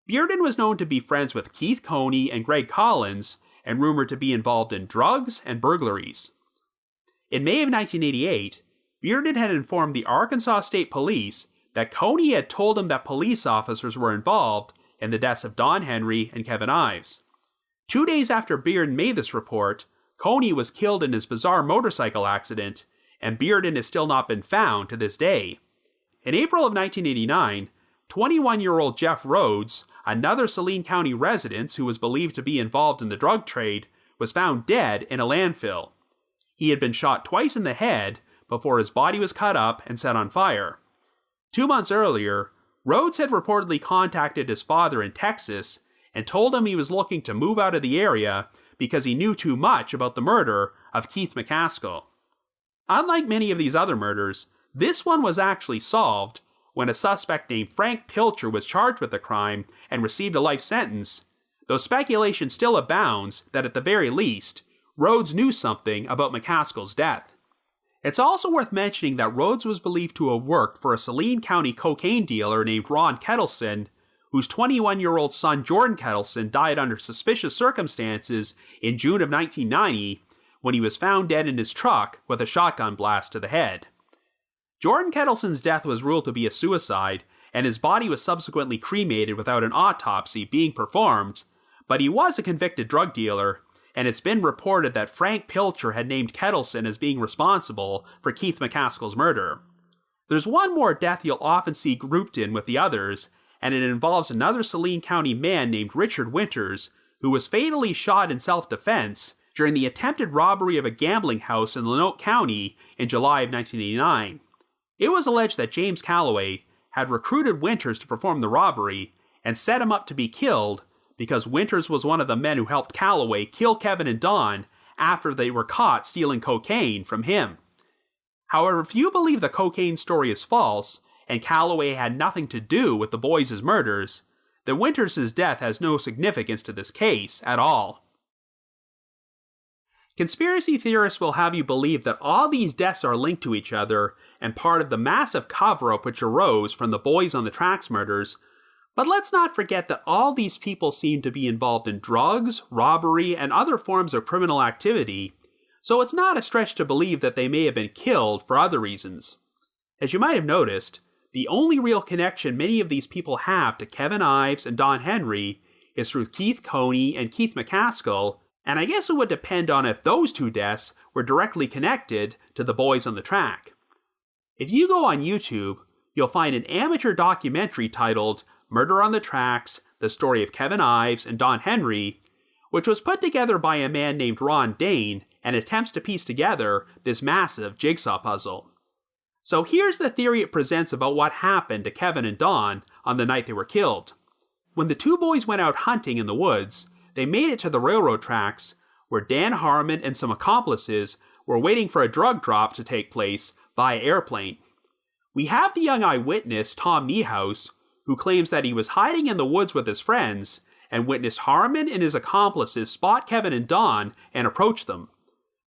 Bearden was known to be friends with Keith Coney and Greg Collins, and rumored to be involved in drugs and burglaries. In May of 1988, Bearden had informed the Arkansas State Police that Coney had told him that police officers were involved in the deaths of Don Henry and Kevin Ives. 2 days after Bearden made this report, Coney was killed in his bizarre motorcycle accident, and Bearden has still not been found to this day. In April of 1989, 21-year-old Jeff Rhodes, another Saline County resident who was believed to be involved in the drug trade, was found dead in a landfill. He had been shot twice in the head before his body was cut up and set on fire. 2 months earlier, Rhodes had reportedly contacted his father in Texas and told him he was looking to move out of the area because he knew too much about the murder of Keith McCaskill. Unlike many of these other murders, this one was actually solved when a suspect named Frank Pilcher was charged with the crime and received a life sentence, though speculation still abounds that at the very least, Rhodes knew something about McCaskill's death. It's also worth mentioning that Rhodes was believed to have worked for a Saline County cocaine dealer named Ron Kettleson, whose 21-year-old son Jordan Kettleson died under suspicious circumstances in June of 1990 when he was found dead in his truck with a shotgun blast to the head. Jordan Kettleson's death was ruled to be a suicide, and his body was subsequently cremated without an autopsy being performed, but he was a convicted drug dealer, and it's been reported that Frank Pilcher had named Kettleson as being responsible for Keith McCaskill's murder. There's one more death you'll often see grouped in with the others, and it involves another Saline County man named Richard Winters, who was fatally shot in self-defense during the attempted robbery of a gambling house in Lanoke County in July of 1989. It was alleged that James Calloway had recruited Winters to perform the robbery and set him up to be killed because Winters was one of the men who helped Calloway kill Kevin and Don after they were caught stealing cocaine from him. However, if you believe the cocaine story is false, and Calloway had nothing to do with the boys' murders, then Winters' death has no significance to this case at all. Conspiracy theorists will have you believe that all these deaths are linked to each other and part of the massive cover-up which arose from the Boys on the Tracks murders, but let's not forget that all these people seem to be involved in drugs, robbery, and other forms of criminal activity, so it's not a stretch to believe that they may have been killed for other reasons. As you might have noticed, the only real connection many of these people have to Kevin Ives and Don Henry is through Keith Coney and Keith McCaskill, and I guess it would depend on if those two deaths were directly connected to the Boys on the Track. If you go on YouTube, you'll find an amateur documentary titled Murder on the Tracks, The Story of Kevin Ives and Don Henry, which was put together by a man named Ron Dane and attempts to piece together this massive jigsaw puzzle. So here's the theory it presents about what happened to Kevin and Don on the night they were killed. When the two boys went out hunting in the woods, they made it to the railroad tracks, where Dan Harmon and some accomplices were waiting for a drug drop to take place via airplane. We have the young eyewitness, Tom Niehaus, who claims that he was hiding in the woods with his friends and witnessed Harmon and his accomplices spot Kevin and Don and approach them.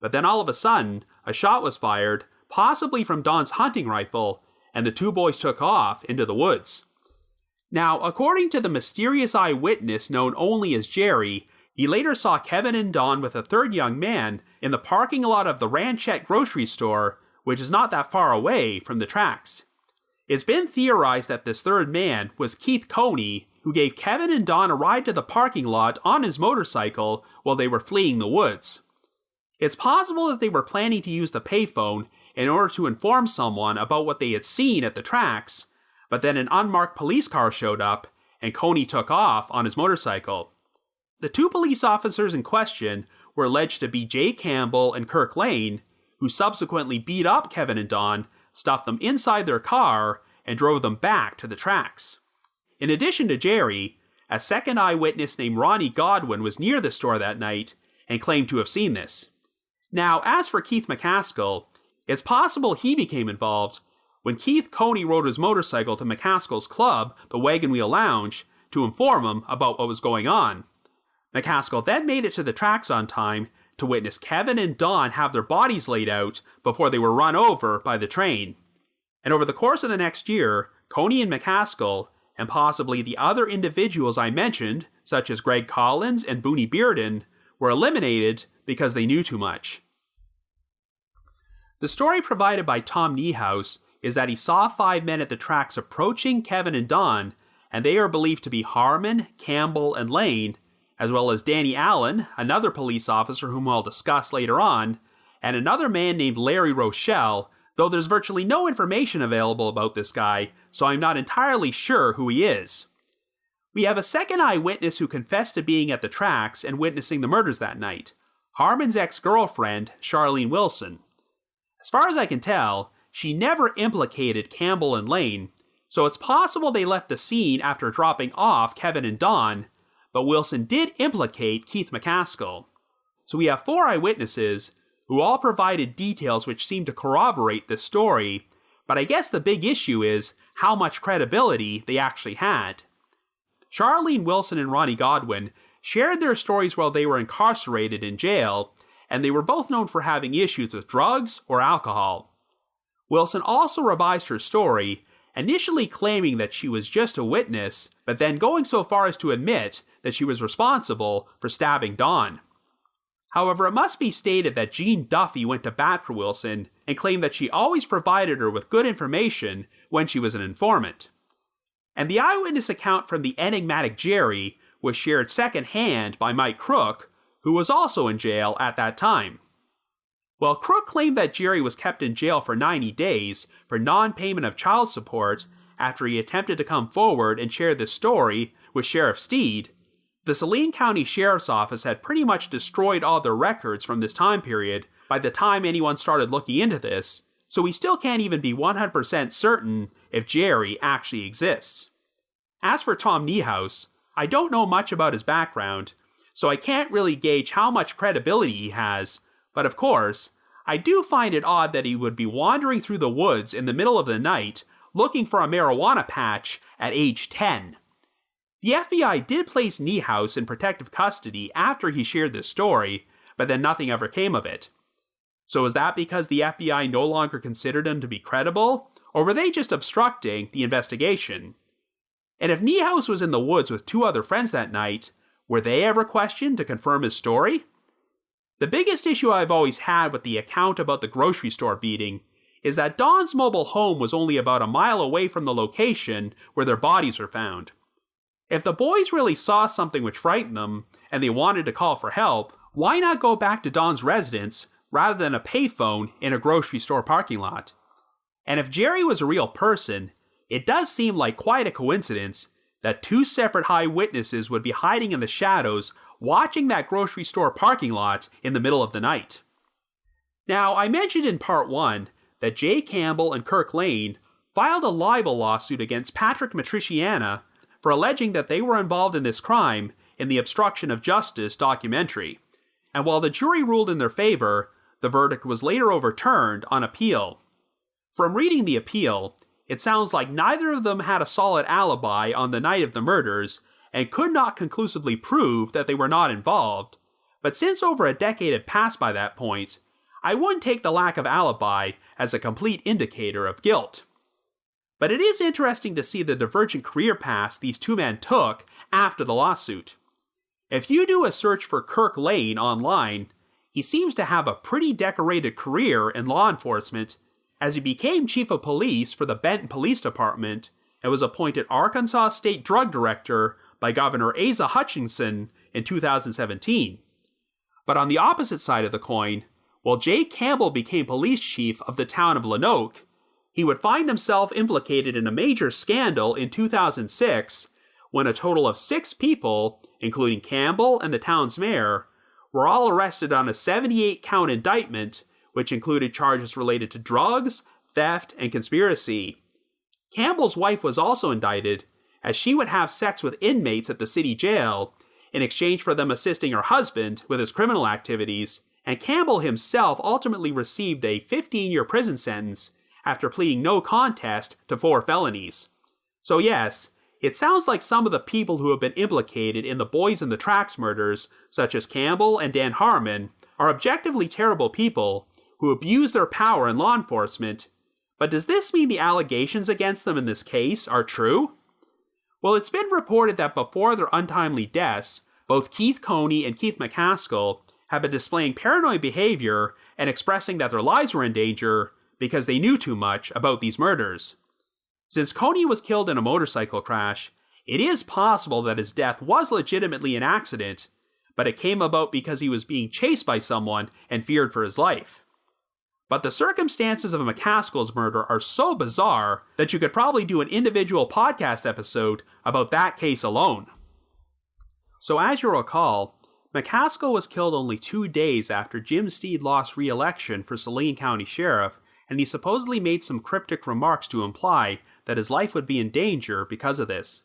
But then all of a sudden, a shot was fired, possibly from Don's hunting rifle, and the two boys took off into the woods. Now, according to the mysterious eyewitness known only as Jerry, he later saw Kevin and Don with a third young man in the parking lot of the Ranchette grocery store, which is not that far away from the tracks. It's been theorized that this third man was Keith Coney, who gave Kevin and Don a ride to the parking lot on his motorcycle while they were fleeing the woods. It's possible that they were planning to use the payphone in order to inform someone about what they had seen at the tracks, but then an unmarked police car showed up, and Coney took off on his motorcycle. The two police officers in question were alleged to be Jay Campbell and Kirk Lane, who subsequently beat up Kevin and Don, stuffed them inside their car, and drove them back to the tracks. In addition to Jerry, a second eyewitness named Ronnie Godwin was near the store that night and claimed to have seen this. Now, as for Keith McCaskill, it's possible he became involved when Keith Coney rode his motorcycle to McCaskill's club, the Wagon Wheel Lounge, to inform him about what was going on. McCaskill then made it to the tracks on time to witness Kevin and Don have their bodies laid out before they were run over by the train. And over the course of the next year, Coney and McCaskill, and possibly the other individuals I mentioned, such as Greg Collins and Booney Bearden, were eliminated because they knew too much. The story provided by Tom Niehaus is that he saw 5 men at the tracks approaching Kevin and Don, and they are believed to be Harmon, Campbell, and Lane, as well as Danny Allen, another police officer whom I'll discuss later on, and another man named Larry Rochelle, though there's virtually no information available about this guy, so I'm not entirely sure who he is. We have a second eyewitness who confessed to being at the tracks and witnessing the murders that night, Harmon's ex-girlfriend, Charlene Wilson. As far as I can tell, she never implicated Campbell and Lane, so it's possible they left the scene after dropping off Kevin and Don, but Wilson did implicate Keith McCaskill. So we have 4 eyewitnesses who all provided details which seem to corroborate this story, but I guess the big issue is how much credibility they actually had. Charlene Wilson and Ronnie Godwin shared their stories while they were incarcerated in jail, and they were both known for having issues with drugs or alcohol. Wilson also revised her story, initially claiming that she was just a witness, but then going so far as to admit that she was responsible for stabbing Dawn. However, it must be stated that Jean Duffy went to bat for Wilson and claimed that she always provided her with good information when she was an informant. And the eyewitness account from the enigmatic Jerry was shared secondhand by Mike Crook, who was also in jail at that time. Well, Crook claimed that Jerry was kept in jail for 90 days for non-payment of child support after he attempted to come forward and share this story with Sheriff Steed. The Saline County Sheriff's Office had pretty much destroyed all their records from this time period by the time anyone started looking into this, so we still can't even be 100% certain if Jerry actually exists. As for Tom Niehaus, I don't know much about his background, so I can't really gauge how much credibility he has, but of course, I do find it odd that he would be wandering through the woods in the middle of the night looking for a marijuana patch at age 10. The FBI did place Niehaus in protective custody after he shared this story, but then nothing ever came of it. So is that because the FBI no longer considered him to be credible, or were they just obstructing the investigation? And if Niehaus was in the woods with 2 other friends that night, were they ever questioned to confirm his story? The biggest issue I've always had with the account about the grocery store beating is that Dawn's mobile home was only about a mile away from the location where their bodies were found. If the boys really saw something which frightened them, and they wanted to call for help, why not go back to Dawn's residence rather than a payphone in a grocery store parking lot? And if Jerry was a real person, it does seem like quite a coincidence that 2 separate eyewitnesses would be hiding in the shadows watching that grocery store parking lot in the middle of the night. Now, I mentioned in part 1 that Jay Campbell and Kirk Lane filed a libel lawsuit against Patrick Matriciana for alleging that they were involved in this crime in the Obstruction of Justice documentary. And while the jury ruled in their favor, the verdict was later overturned on appeal. From reading the appeal, it sounds like neither of them had a solid alibi on the night of the murders and could not conclusively prove that they were not involved. But since over a decade had passed by that point, I wouldn't take the lack of alibi as a complete indicator of guilt. But it is interesting to see the divergent career paths these 2 men took after the lawsuit. If you do a search for Kirk Lane online, he seems to have a pretty decorated career in law enforcement, as he became chief of police for the Benton Police Department and was appointed Arkansas State Drug Director by Governor Asa Hutchinson in 2017. But on the opposite side of the coin, while Jay Campbell became police chief of the town of Lanoke, he would find himself implicated in a major scandal in 2006 when a total of 6 people, including Campbell and the town's mayor, were all arrested on a 78-count indictment which included charges related to drugs, theft, and conspiracy. Campbell's wife was also indicted, as she would have sex with inmates at the city jail in exchange for them assisting her husband with his criminal activities, and Campbell himself ultimately received a 15-year prison sentence after pleading no contest to 4 felonies. So yes, it sounds like some of the people who have been implicated in the Boys in the Tracks murders, such as Campbell and Dan Harmon, are objectively terrible people who abuse their power in law enforcement. But does this mean the allegations against them in this case are true? Well, it's been reported that before their untimely deaths, both Keith Coney and Keith McCaskill have been displaying paranoid behavior and expressing that their lives were in danger because they knew too much about these murders. Since Coney was killed in a motorcycle crash, it is possible that his death was legitimately an accident, but it came about because he was being chased by someone and feared for his life. But the circumstances of McCaskill's murder are so bizarre that you could probably do an individual podcast episode about that case alone. So as you recall, McCaskill was killed only 2 days after Jim Steed lost re-election for Saline County Sheriff, and he supposedly made some cryptic remarks to imply that his life would be in danger because of this.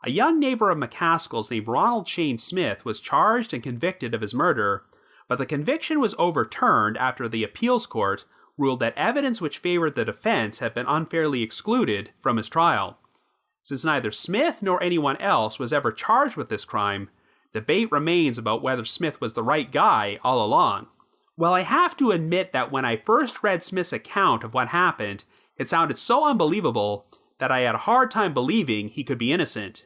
A young neighbor of McCaskill's named Ronald Shane Smith was charged and convicted of his murder, but the conviction was overturned after the appeals court ruled that evidence which favored the defense had been unfairly excluded from his trial. Since neither Smith nor anyone else was ever charged with this crime, debate remains about whether Smith was the right guy all along. Well, I have to admit that when I first read Smith's account of what happened, it sounded so unbelievable that I had a hard time believing he could be innocent.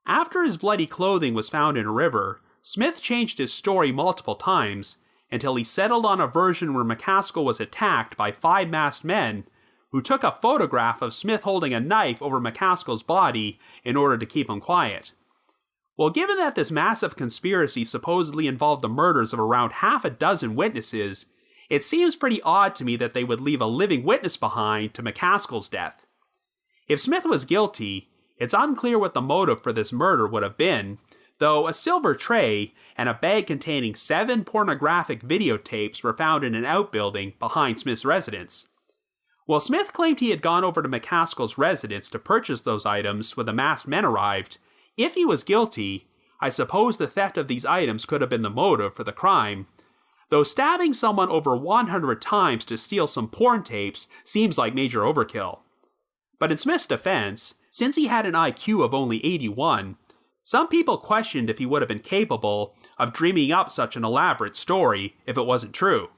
After his bloody clothing was found in a river, Smith changed his story multiple times until he settled on a version where McCaskill was attacked by 5 masked men who took a photograph of Smith holding a knife over McCaskill's body in order to keep him quiet. Well, given that this massive conspiracy supposedly involved the murders of around half a dozen witnesses, it seems pretty odd to me that they would leave a living witness behind to McCaskill's death. If Smith was guilty, it's unclear what the motive for this murder would have been, though a silver tray and a bag containing 7 pornographic videotapes were found in an outbuilding behind Smith's residence. Well, Smith claimed he had gone over to McCaskill's residence to purchase those items when the masked men arrived. If he was guilty, I suppose the theft of these items could have been the motive for the crime, though stabbing someone over 100 times to steal some porn tapes seems like major overkill. But in Smith's defense, since he had an IQ of only 81, some people questioned if he would have been capable of dreaming up such an elaborate story if it wasn't true.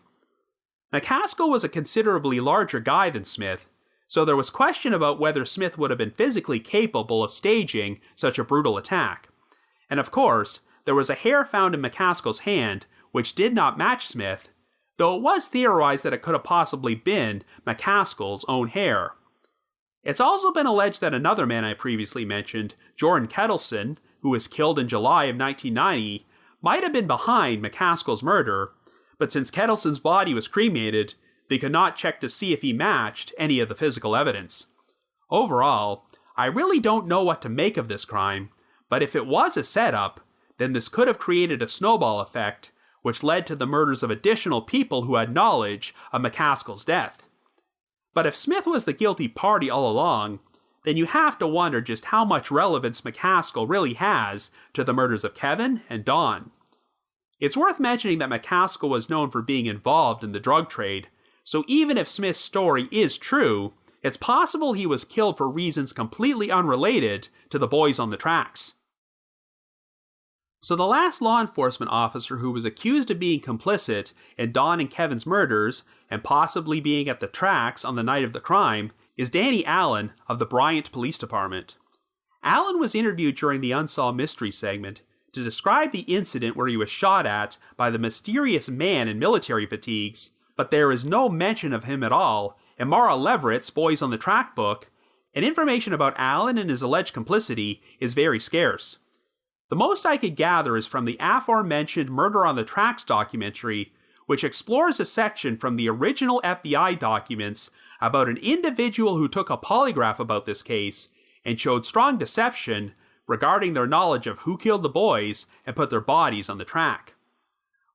McCaskill was a considerably larger guy than Smith, so there was question about whether Smith would have been physically capable of staging such a brutal attack. And of course, there was a hair found in McCaskill's hand which did not match Smith, though it was theorized that it could have possibly been McCaskill's own hair. It's also been alleged that another man I previously mentioned, Jordan Kettleson, who was killed in July of 1990, might have been behind McCaskill's murder, but since Kettleson's body was cremated, they could not check to see if he matched any of the physical evidence. Overall, I really don't know what to make of this crime, but if it was a setup, then this could have created a snowball effect, which led to the murders of additional people who had knowledge of McCaskill's death. But if Smith was the guilty party all along, then you have to wonder just how much relevance McCaskill really has to the murders of Kevin and Dawn. It's worth mentioning that McCaskill was known for being involved in the drug trade, so even if Smith's story is true, it's possible he was killed for reasons completely unrelated to the boys on the tracks. So the last law enforcement officer who was accused of being complicit in Dawn and Kevin's murders, and possibly being at the tracks on the night of the crime, is Danny Allen of the Bryant Police Department. Allen was interviewed during the Unsolved Mysteries segment to describe the incident where he was shot at by the mysterious man in military fatigues, but there is no mention of him at all in Mara Leverett's Boys on the Track book, and information about Allen and his alleged complicity is very scarce. The most I could gather is from the aforementioned Murder on the Tracks documentary, which explores a section from the original FBI documents about an individual who took a polygraph about this case and showed strong deception regarding their knowledge of who killed the boys and put their bodies on the track.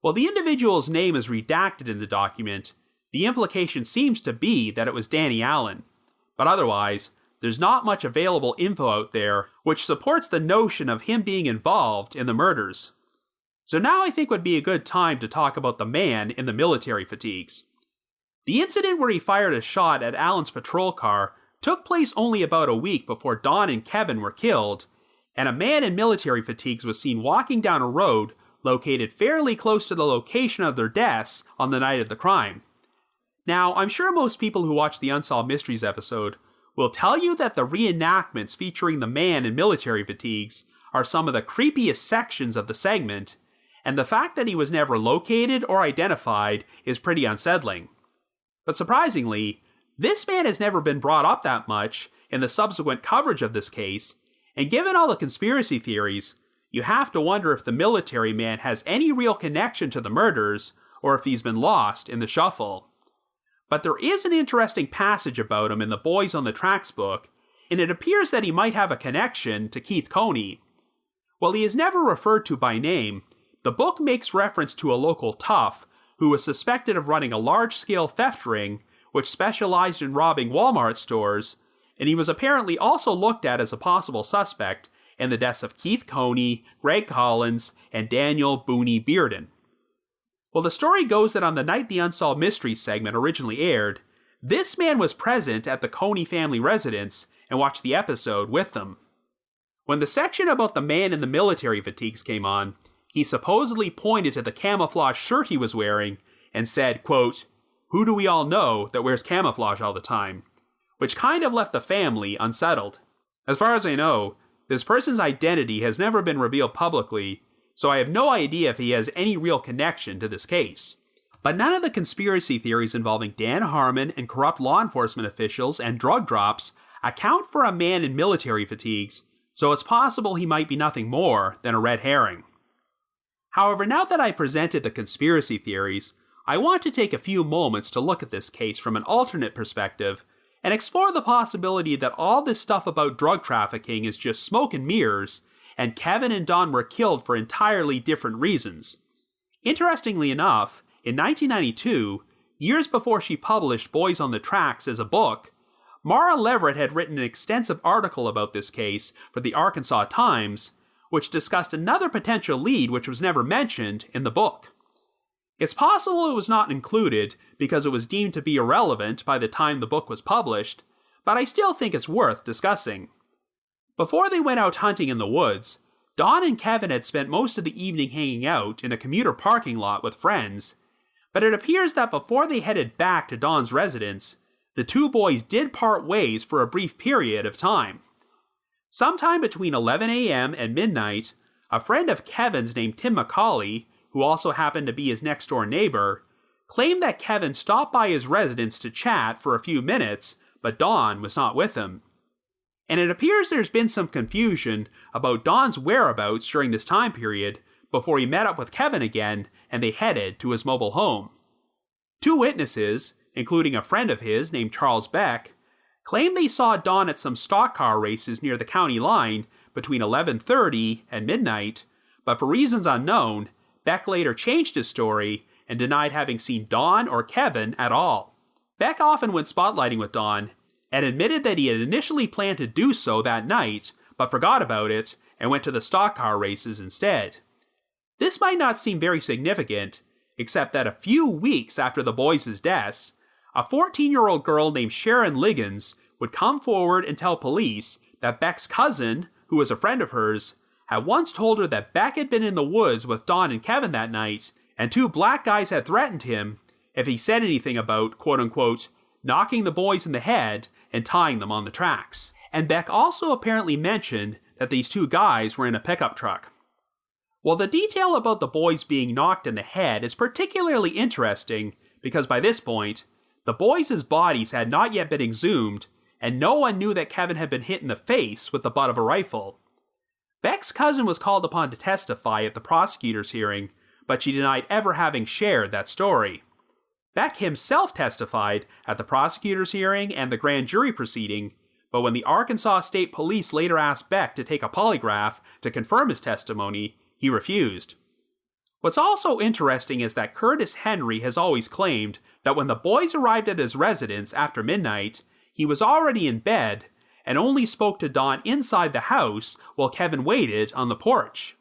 While the individual's name is redacted in the document, the implication seems to be that it was Danny Allen, but otherwise, there's not much available info out there which supports the notion of him being involved in the murders. So now I think would be a good time to talk about the man in the military fatigues. The incident where he fired a shot at Allen's patrol car took place only about a week before Dawn and Kevin were killed, and a man in military fatigues was seen walking down a road located fairly close to the location of their deaths on the night of the crime. Now, I'm sure most people who watch the Unsolved Mysteries episode will tell you that the reenactments featuring the man in military fatigues are some of the creepiest sections of the segment, and the fact that he was never located or identified is pretty unsettling. But surprisingly, this man has never been brought up that much in the subsequent coverage of this case, and given all the conspiracy theories, you have to wonder if the military man has any real connection to the murders, or if he's been lost in the shuffle. But there is an interesting passage about him in the Boys on the Tracks book, and it appears that he might have a connection to Keith Coney. While he is never referred to by name, the book makes reference to a local tough who was suspected of running a large-scale theft ring which specialized in robbing Walmart stores, and he was apparently also looked at as a possible suspect in the deaths of Keith Coney, Greg Collins, and Daniel Booney Bearden. Well, the story goes that on the night the Unsolved Mysteries segment originally aired, this man was present at the Coney family residence and watched the episode with them. When the section about the man in the military fatigues came on, he supposedly pointed to the camouflage shirt he was wearing and said, quote, "Who do we all know that wears camouflage all the time?" which kind of left the family unsettled. As far as I know, this person's identity has never been revealed publicly, so I have no idea if he has any real connection to this case. But none of the conspiracy theories involving Dan Harmon and corrupt law enforcement officials and drug drops account for a man in military fatigues, so it's possible he might be nothing more than a red herring. However, now that I presented the conspiracy theories, I want to take a few moments to look at this case from an alternate perspective and explore the possibility that all this stuff about drug trafficking is just smoke and mirrors, and Kevin and Dawn were killed for entirely different reasons. Interestingly enough, in 1992, years before she published Boys on the Tracks as a book, Mara Leverett had written an extensive article about this case for the Arkansas Times, which discussed another potential lead which was never mentioned in the book. It's possible it was not included because it was deemed to be irrelevant by the time the book was published, but I still think it's worth discussing. Before they went out hunting in the woods, Dawn and Kevin had spent most of the evening hanging out in a commuter parking lot with friends, but it appears that before they headed back to Dawn's residence, the two boys did part ways for a brief period of time. Sometime between 11 a.m. and midnight, a friend of Kevin's named Tim McCauley, who also happened to be his next-door neighbor, claimed that Kevin stopped by his residence to chat for a few minutes, but Dawn was not with him. And it appears there's been some confusion about Dawn's whereabouts during this time period before he met up with Kevin again and they headed to his mobile home. Two witnesses, including a friend of his named Charles Beck, claim they saw Dawn at some stock car races near the county line between 11:30 and midnight, but for reasons unknown, Beck later changed his story and denied having seen Dawn or Kevin at all. Beck often went spotlighting with Dawn and admitted that he had initially planned to do so that night, but forgot about it and went to the stock car races instead. This might not seem very significant, except that a few weeks after the boys' deaths, a 14-year-old girl named Sharon Liggins would come forward and tell police that Beck's cousin, who was a friend of hers, had once told her that Beck had been in the woods with Dawn and Kevin that night, and two black guys had threatened him if he said anything about, quote-unquote, knocking the boys in the head and tying them on the tracks. And Beck also apparently mentioned that these two guys were in a pickup truck. Well, the detail about the boys being knocked in the head is particularly interesting because by this point, the boys' bodies had not yet been exhumed, and no one knew that Kevin had been hit in the face with the butt of a rifle. Beck's cousin was called upon to testify at the prosecutor's hearing, but she denied ever having shared that story. Beck himself testified at the prosecutor's hearing and the grand jury proceeding, but when the Arkansas State Police later asked Beck to take a polygraph to confirm his testimony, he refused. What's also interesting is that Curtis Henry has always claimed that when the boys arrived at his residence after midnight, he was already in bed and only spoke to Dawn inside the house while Kevin waited on the porch.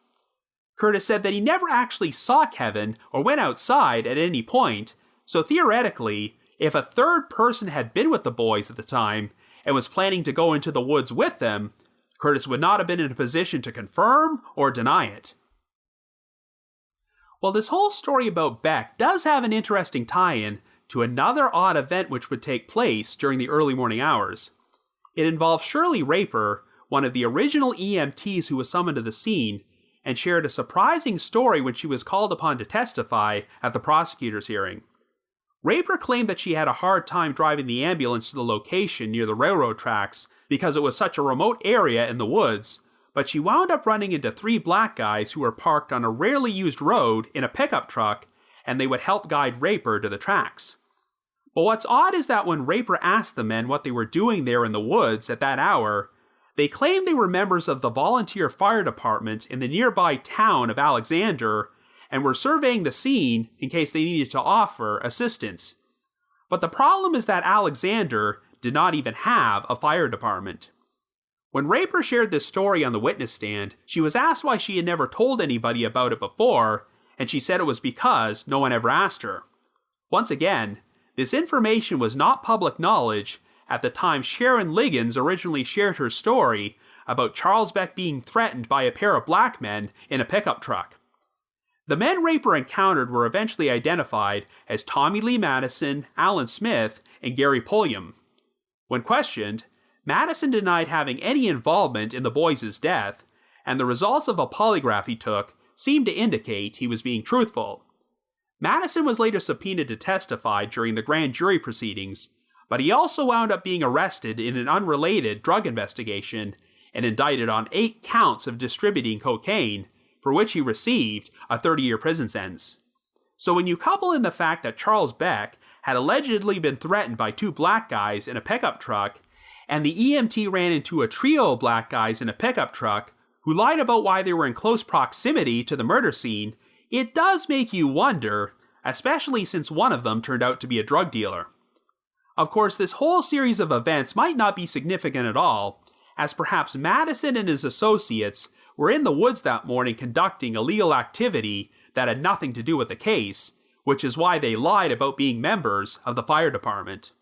Curtis said that he never actually saw Kevin or went outside at any point, so theoretically, if a third person had been with the boys at the time and was planning to go into the woods with them, Curtis would not have been in a position to confirm or deny it. Well, this whole story about Beck does have an interesting tie-in to another odd event which would take place during the early morning hours. It involves Shirley Raper, one of the original EMTs who was summoned to the scene, and shared a surprising story when she was called upon to testify at the prosecutor's hearing. Raper claimed that she had a hard time driving the ambulance to the location near the railroad tracks because it was such a remote area in the woods, but she wound up running into three black guys who were parked on a rarely used road in a pickup truck, and they would help guide Raper to the tracks. But what's odd is that when Raper asked the men what they were doing there in the woods at that hour, they claimed they were members of the volunteer fire department in the nearby town of Alexander and were surveying the scene in case they needed to offer assistance. But the problem is that Alexander did not even have a fire department. When Raper shared this story on the witness stand, she was asked why she had never told anybody about it before, and she said it was because no one ever asked her. Once again, this information was not public knowledge at the time Sharon Liggins originally shared her story about Charles Beck being threatened by a pair of black men in a pickup truck. The men Raper encountered were eventually identified as Tommy Lee Madison, Alan Smith, and Gary Pulliam. When questioned, Madison denied having any involvement in the boys' death, and the results of a polygraph he took seemed to indicate he was being truthful. Madison was later subpoenaed to testify during the grand jury proceedings, but he also wound up being arrested in an unrelated drug investigation and indicted on 8 counts of distributing cocaine, for which he received a 30-year prison sentence. So when you couple in the fact that Charles Beck had allegedly been threatened by 2 black guys in a pickup truck, and the EMT ran into a trio of black guys in a pickup truck who lied about why they were in close proximity to the murder scene, it does make you wonder, especially since one of them turned out to be a drug dealer. Of course, this whole series of events might not be significant at all, as perhaps Madison and his associates were in the woods that morning conducting illegal activity that had nothing to do with the case, which is why they lied about being members of the fire department.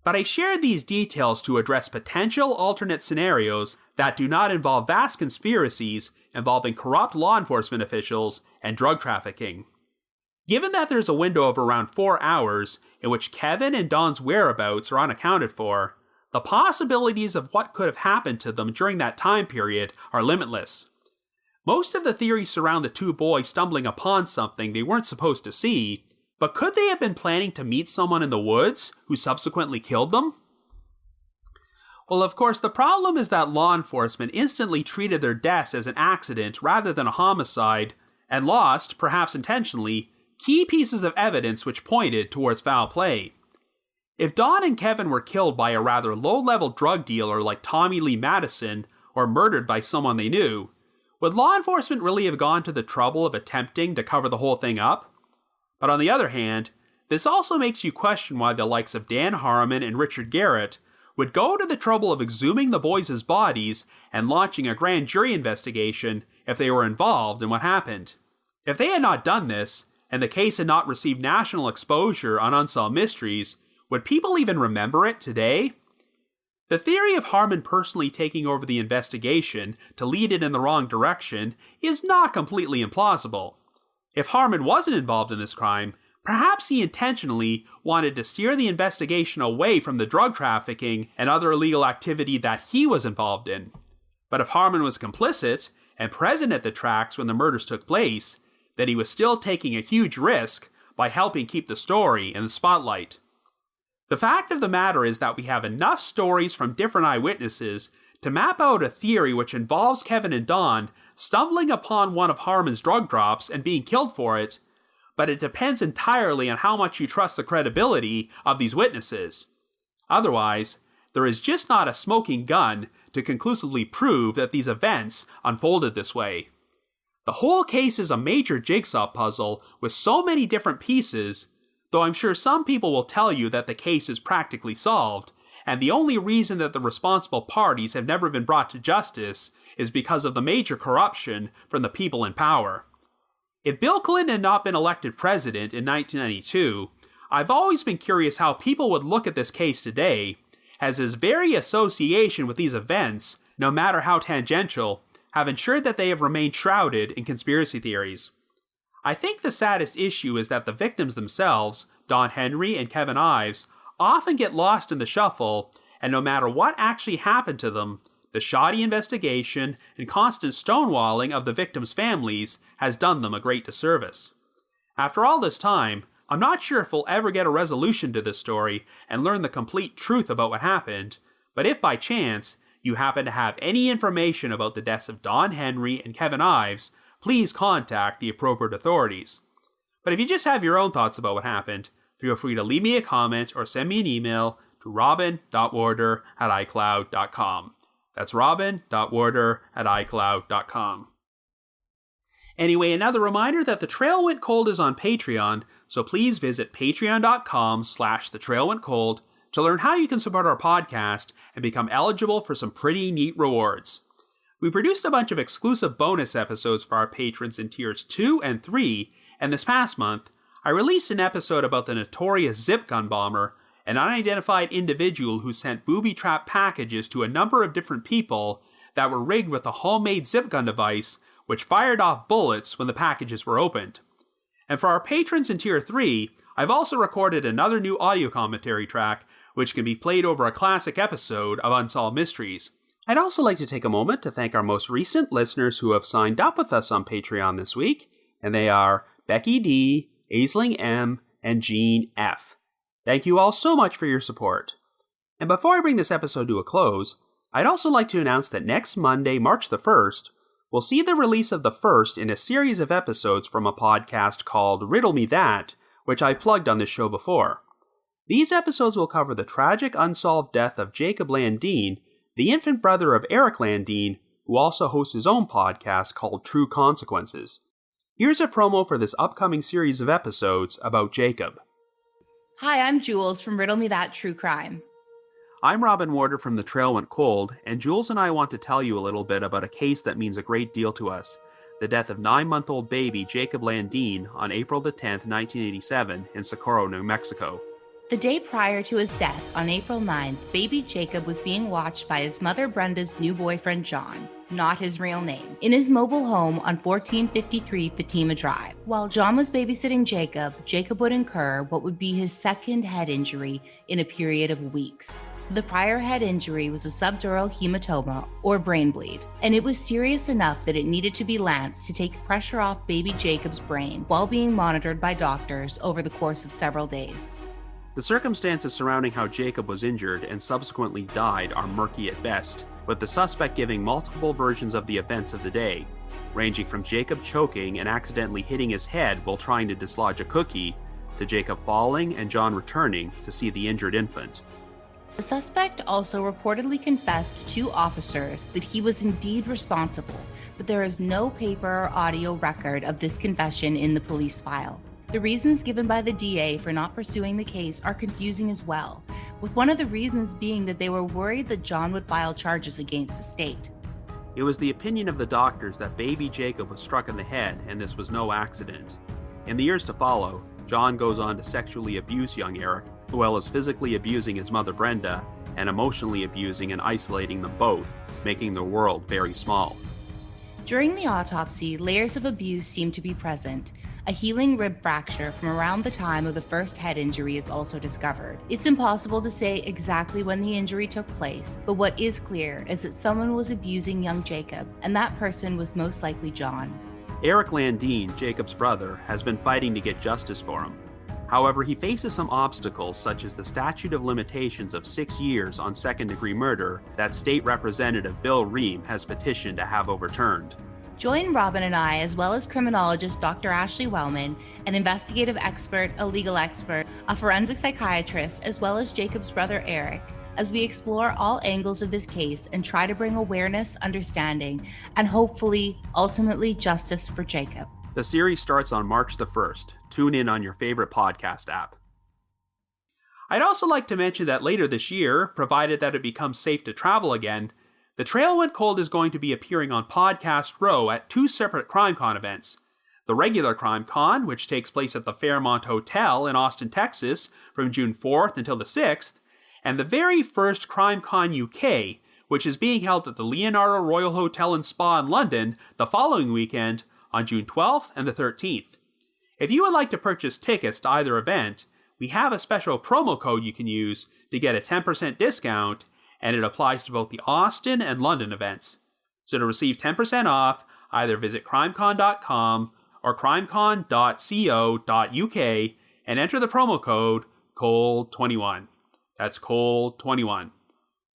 But I shared these details to address potential alternate scenarios that do not involve vast conspiracies involving corrupt law enforcement officials and drug trafficking. Given that there's a window of around 4 hours in which Kevin and Don's whereabouts are unaccounted for, the possibilities of what could have happened to them during that time period are limitless. Most of the theories surround the 2 boys stumbling upon something they weren't supposed to see, but could they have been planning to meet someone in the woods who subsequently killed them? Well, of course, the problem is that law enforcement instantly treated their deaths as an accident rather than a homicide, and lost, perhaps intentionally, key pieces of evidence which pointed towards foul play. If Don and Kevin were killed by a rather low-level drug dealer like Tommy Lee Madison, or murdered by someone they knew, would law enforcement really have gone to the trouble of attempting to cover the whole thing up? But on the other hand, this also makes you question why the likes of Dan Harmon and Richard Garrett would go to the trouble of exhuming the boys' bodies and launching a grand jury investigation if they were involved in what happened. If they had not done this, and the case had not received national exposure on Unsolved Mysteries, would people even remember it today? The theory of Harmon personally taking over the investigation to lead it in the wrong direction is not completely implausible. If Harmon wasn't involved in this crime, perhaps he intentionally wanted to steer the investigation away from the drug trafficking and other illegal activity that he was involved in. But if Harmon was complicit and present at the tracks when the murders took place, then he was still taking a huge risk by helping keep the story in the spotlight. The fact of the matter is that we have enough stories from different eyewitnesses to map out a theory which involves Kevin and Don stumbling upon one of Harmon's drug drops and being killed for it, but it depends entirely on how much you trust the credibility of these witnesses. Otherwise, there is just not a smoking gun to conclusively prove that these events unfolded this way. The whole case is a major jigsaw puzzle with so many different pieces, though I'm sure some people will tell you that the case is practically solved, and the only reason that the responsible parties have never been brought to justice is because of the major corruption from the people in power. If Bill Clinton had not been elected president in 1992, I've always been curious how people would look at this case today, as his very association with these events, no matter how tangential, have ensured that they have remained shrouded in conspiracy theories. I think the saddest issue is that the victims themselves, Don Henry and Kevin Ives, often get lost in the shuffle, and no matter what actually happened to them, the shoddy investigation and constant stonewalling of the victims' families has done them a great disservice. After all this time, I'm not sure if we'll ever get a resolution to this story and learn the complete truth about what happened, but if by chance you happen to have any information about the deaths of Don Henry and Kevin Ives, please contact the appropriate authorities. But if you just have your own thoughts about what happened, feel free to leave me a comment or send me an email to robin.warder@icloud.com. That's robin.warder@icloud.com. Anyway, another reminder that The Trail Went Cold is on Patreon, so please visit patreon.com/thetrailwentcold to learn how you can support our podcast and become eligible for some pretty neat rewards. We produced a bunch of exclusive bonus episodes for our patrons in tiers 2 and 3, and this past month, I released an episode about the notorious zip gun bomber, an unidentified individual who sent booby-trap packages to a number of different people that were rigged with a homemade zip gun device which fired off bullets when the packages were opened. And for our patrons in Tier 3, I've also recorded another new audio commentary track which can be played over a classic episode of Unsolved Mysteries. I'd also like to take a moment to thank our most recent listeners who have signed up with us on Patreon this week, and they are Becky D., Aisling M., and Jean F. Thank you all so much for your support. And before I bring this episode to a close, I'd also like to announce that next Monday, March the 1st, we'll see the release of the first in a series of episodes from a podcast called Riddle Me That, which I plugged on this show before. These episodes will cover the tragic unsolved death of Jacob Landine, the infant brother of Eric Landine, who also hosts his own podcast called True Consequences. Here's a promo for this upcoming series of episodes about Jacob. Hi, I'm Jules from Riddle Me That True Crime. I'm Robin Warder from The Trail Went Cold, and Jules and I want to tell you a little bit about a case that means a great deal to us. The death of 9-month-old baby Jacob Landine on April the 10th, 1987 in Socorro, New Mexico. The day prior to his death, on April 9th, baby Jacob was being watched by his mother Brenda's new boyfriend John, not his real name, in his mobile home on 1453 Fatima Drive. While John was babysitting Jacob, Jacob would incur what would be his second head injury in a period of weeks. The prior head injury was a subdural hematoma, or brain bleed, and it was serious enough that it needed to be lanced to take pressure off baby Jacob's brain while being monitored by doctors over the course of several days. The circumstances surrounding how Jacob was injured and subsequently died are murky at best, with the suspect giving multiple versions of the events of the day, ranging from Jacob choking and accidentally hitting his head while trying to dislodge a cookie, to Jacob falling and John returning to see the injured infant. The suspect also reportedly confessed to officers that he was indeed responsible, but there is no paper or audio record of this confession in the police file. The reasons given by the DA for not pursuing the case are confusing as well, with one of the reasons being that they were worried that John would file charges against the state. It was the opinion of the doctors that baby Jacob was struck in the head and this was no accident. In the years to follow, John goes on to sexually abuse young Eric, as well as physically abusing his mother Brenda and emotionally abusing and isolating them both, making their world very small. During the autopsy, layers of abuse seem to be present. A healing rib fracture from around the time of the first head injury is also discovered. It's impossible to say exactly when the injury took place, but what is clear is that someone was abusing young Jacob, and that person was most likely John. Eric Landine, Jacob's brother, has been fighting to get justice for him. However, he faces some obstacles such as the statute of limitations of 6 years on second-degree murder that State Representative Bill Ream has petitioned to have overturned. Join Robin and I, as well as criminologist Dr. Ashley Wellman, an investigative expert, a legal expert, a forensic psychiatrist, as well as Jacob's brother Eric, as we explore all angles of this case and try to bring awareness, understanding, and hopefully, ultimately, justice for Jacob. The series starts on March the 1st. Tune in on your favorite podcast app. I'd also like to mention that later this year, provided that it becomes safe to travel again, The Trail Went Cold is going to be appearing on Podcast Row at 2 separate CrimeCon events. The regular CrimeCon, which takes place at the Fairmont Hotel in Austin, Texas, from June 4th until the 6th, and the very first CrimeCon UK, which is being held at the Leonardo Royal Hotel and Spa in London the following weekend on June 12th and the 13th. If you would like to purchase tickets to either event, we have a special promo code you can use to get a 10% discount, and it applies to both the Austin and London events. So to receive 10% off, either visit crimecon.com or crimecon.co.uk and enter the promo code COLD21. That's COLD21.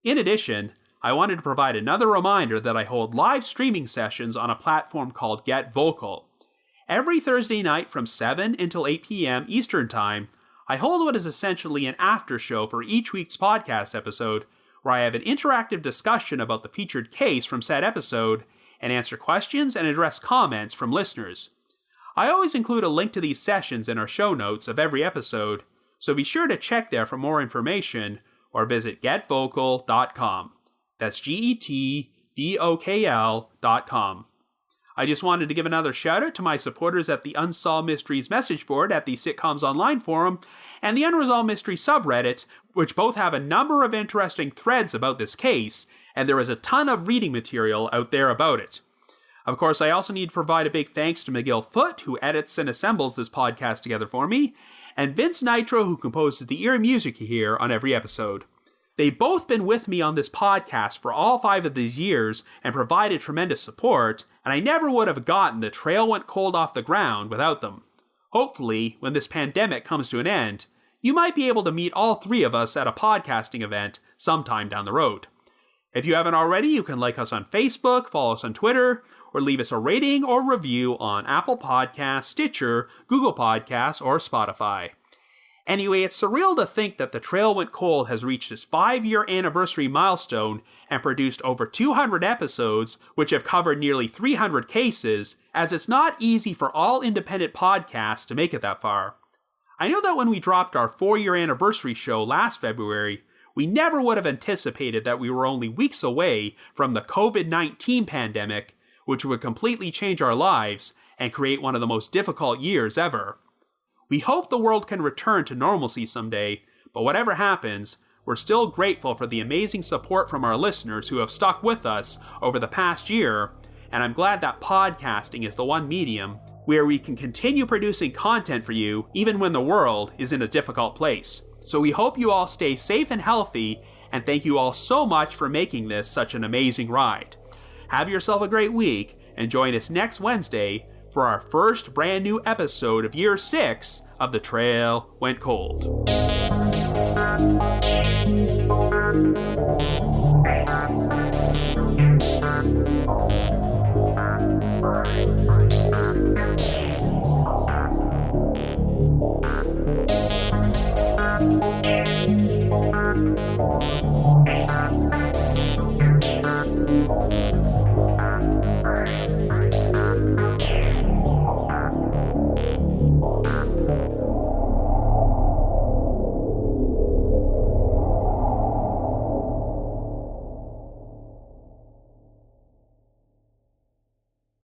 In addition, I wanted to provide another reminder that I hold live streaming sessions on a platform called Get Vocal. Every Thursday night from 7 until 8 p.m. Eastern Time, I hold what is essentially an after show for each week's podcast episode, where I have an interactive discussion about the featured case from said episode and answer questions and address comments from listeners. I always include a link to these sessions in our show notes of every episode, so be sure to check there for more information or visit getvocal.com. That's GETVOKL.com. I just wanted to give another shout out to my supporters at the Unsolved Mysteries message board at the Sitcoms Online forum and the Unresolved Mysteries subreddit, which both have a number of interesting threads about this case, and there is a ton of reading material out there about it. Of course, I also need to provide a big thanks to McGill Foote, who edits and assembles this podcast together for me, and Vince Nitro, who composes the eerie music you hear on every episode. They've both been with me on this podcast for all 5 of these years and provided tremendous support, and I never would have gotten The Trail Went Cold off the ground without them. Hopefully, when this pandemic comes to an end, you might be able to meet all 3 of us at a podcasting event sometime down the road. If you haven't already, you can like us on Facebook, follow us on Twitter, or leave us a rating or review on Apple Podcasts, Stitcher, Google Podcasts, or Spotify. Anyway, it's surreal to think that The Trail Went Cold has reached its 5-year anniversary milestone and produced over 200 episodes, which have covered nearly 300 cases, as it's not easy for all independent podcasts to make it that far. I know that when we dropped our 4-year anniversary show last February, we never would have anticipated that we were only weeks away from the COVID-19 pandemic, which would completely change our lives and create one of the most difficult years ever. We hope the world can return to normalcy someday, but whatever happens, we're still grateful for the amazing support from our listeners who have stuck with us over the past year, and I'm glad that podcasting is the one medium where we can continue producing content for you even when the world is in a difficult place. So we hope you all stay safe and healthy, and thank you all so much for making this such an amazing ride. Have yourself a great week, and join us next Wednesday for our first brand new episode of Year 6 of The Trail Went Cold.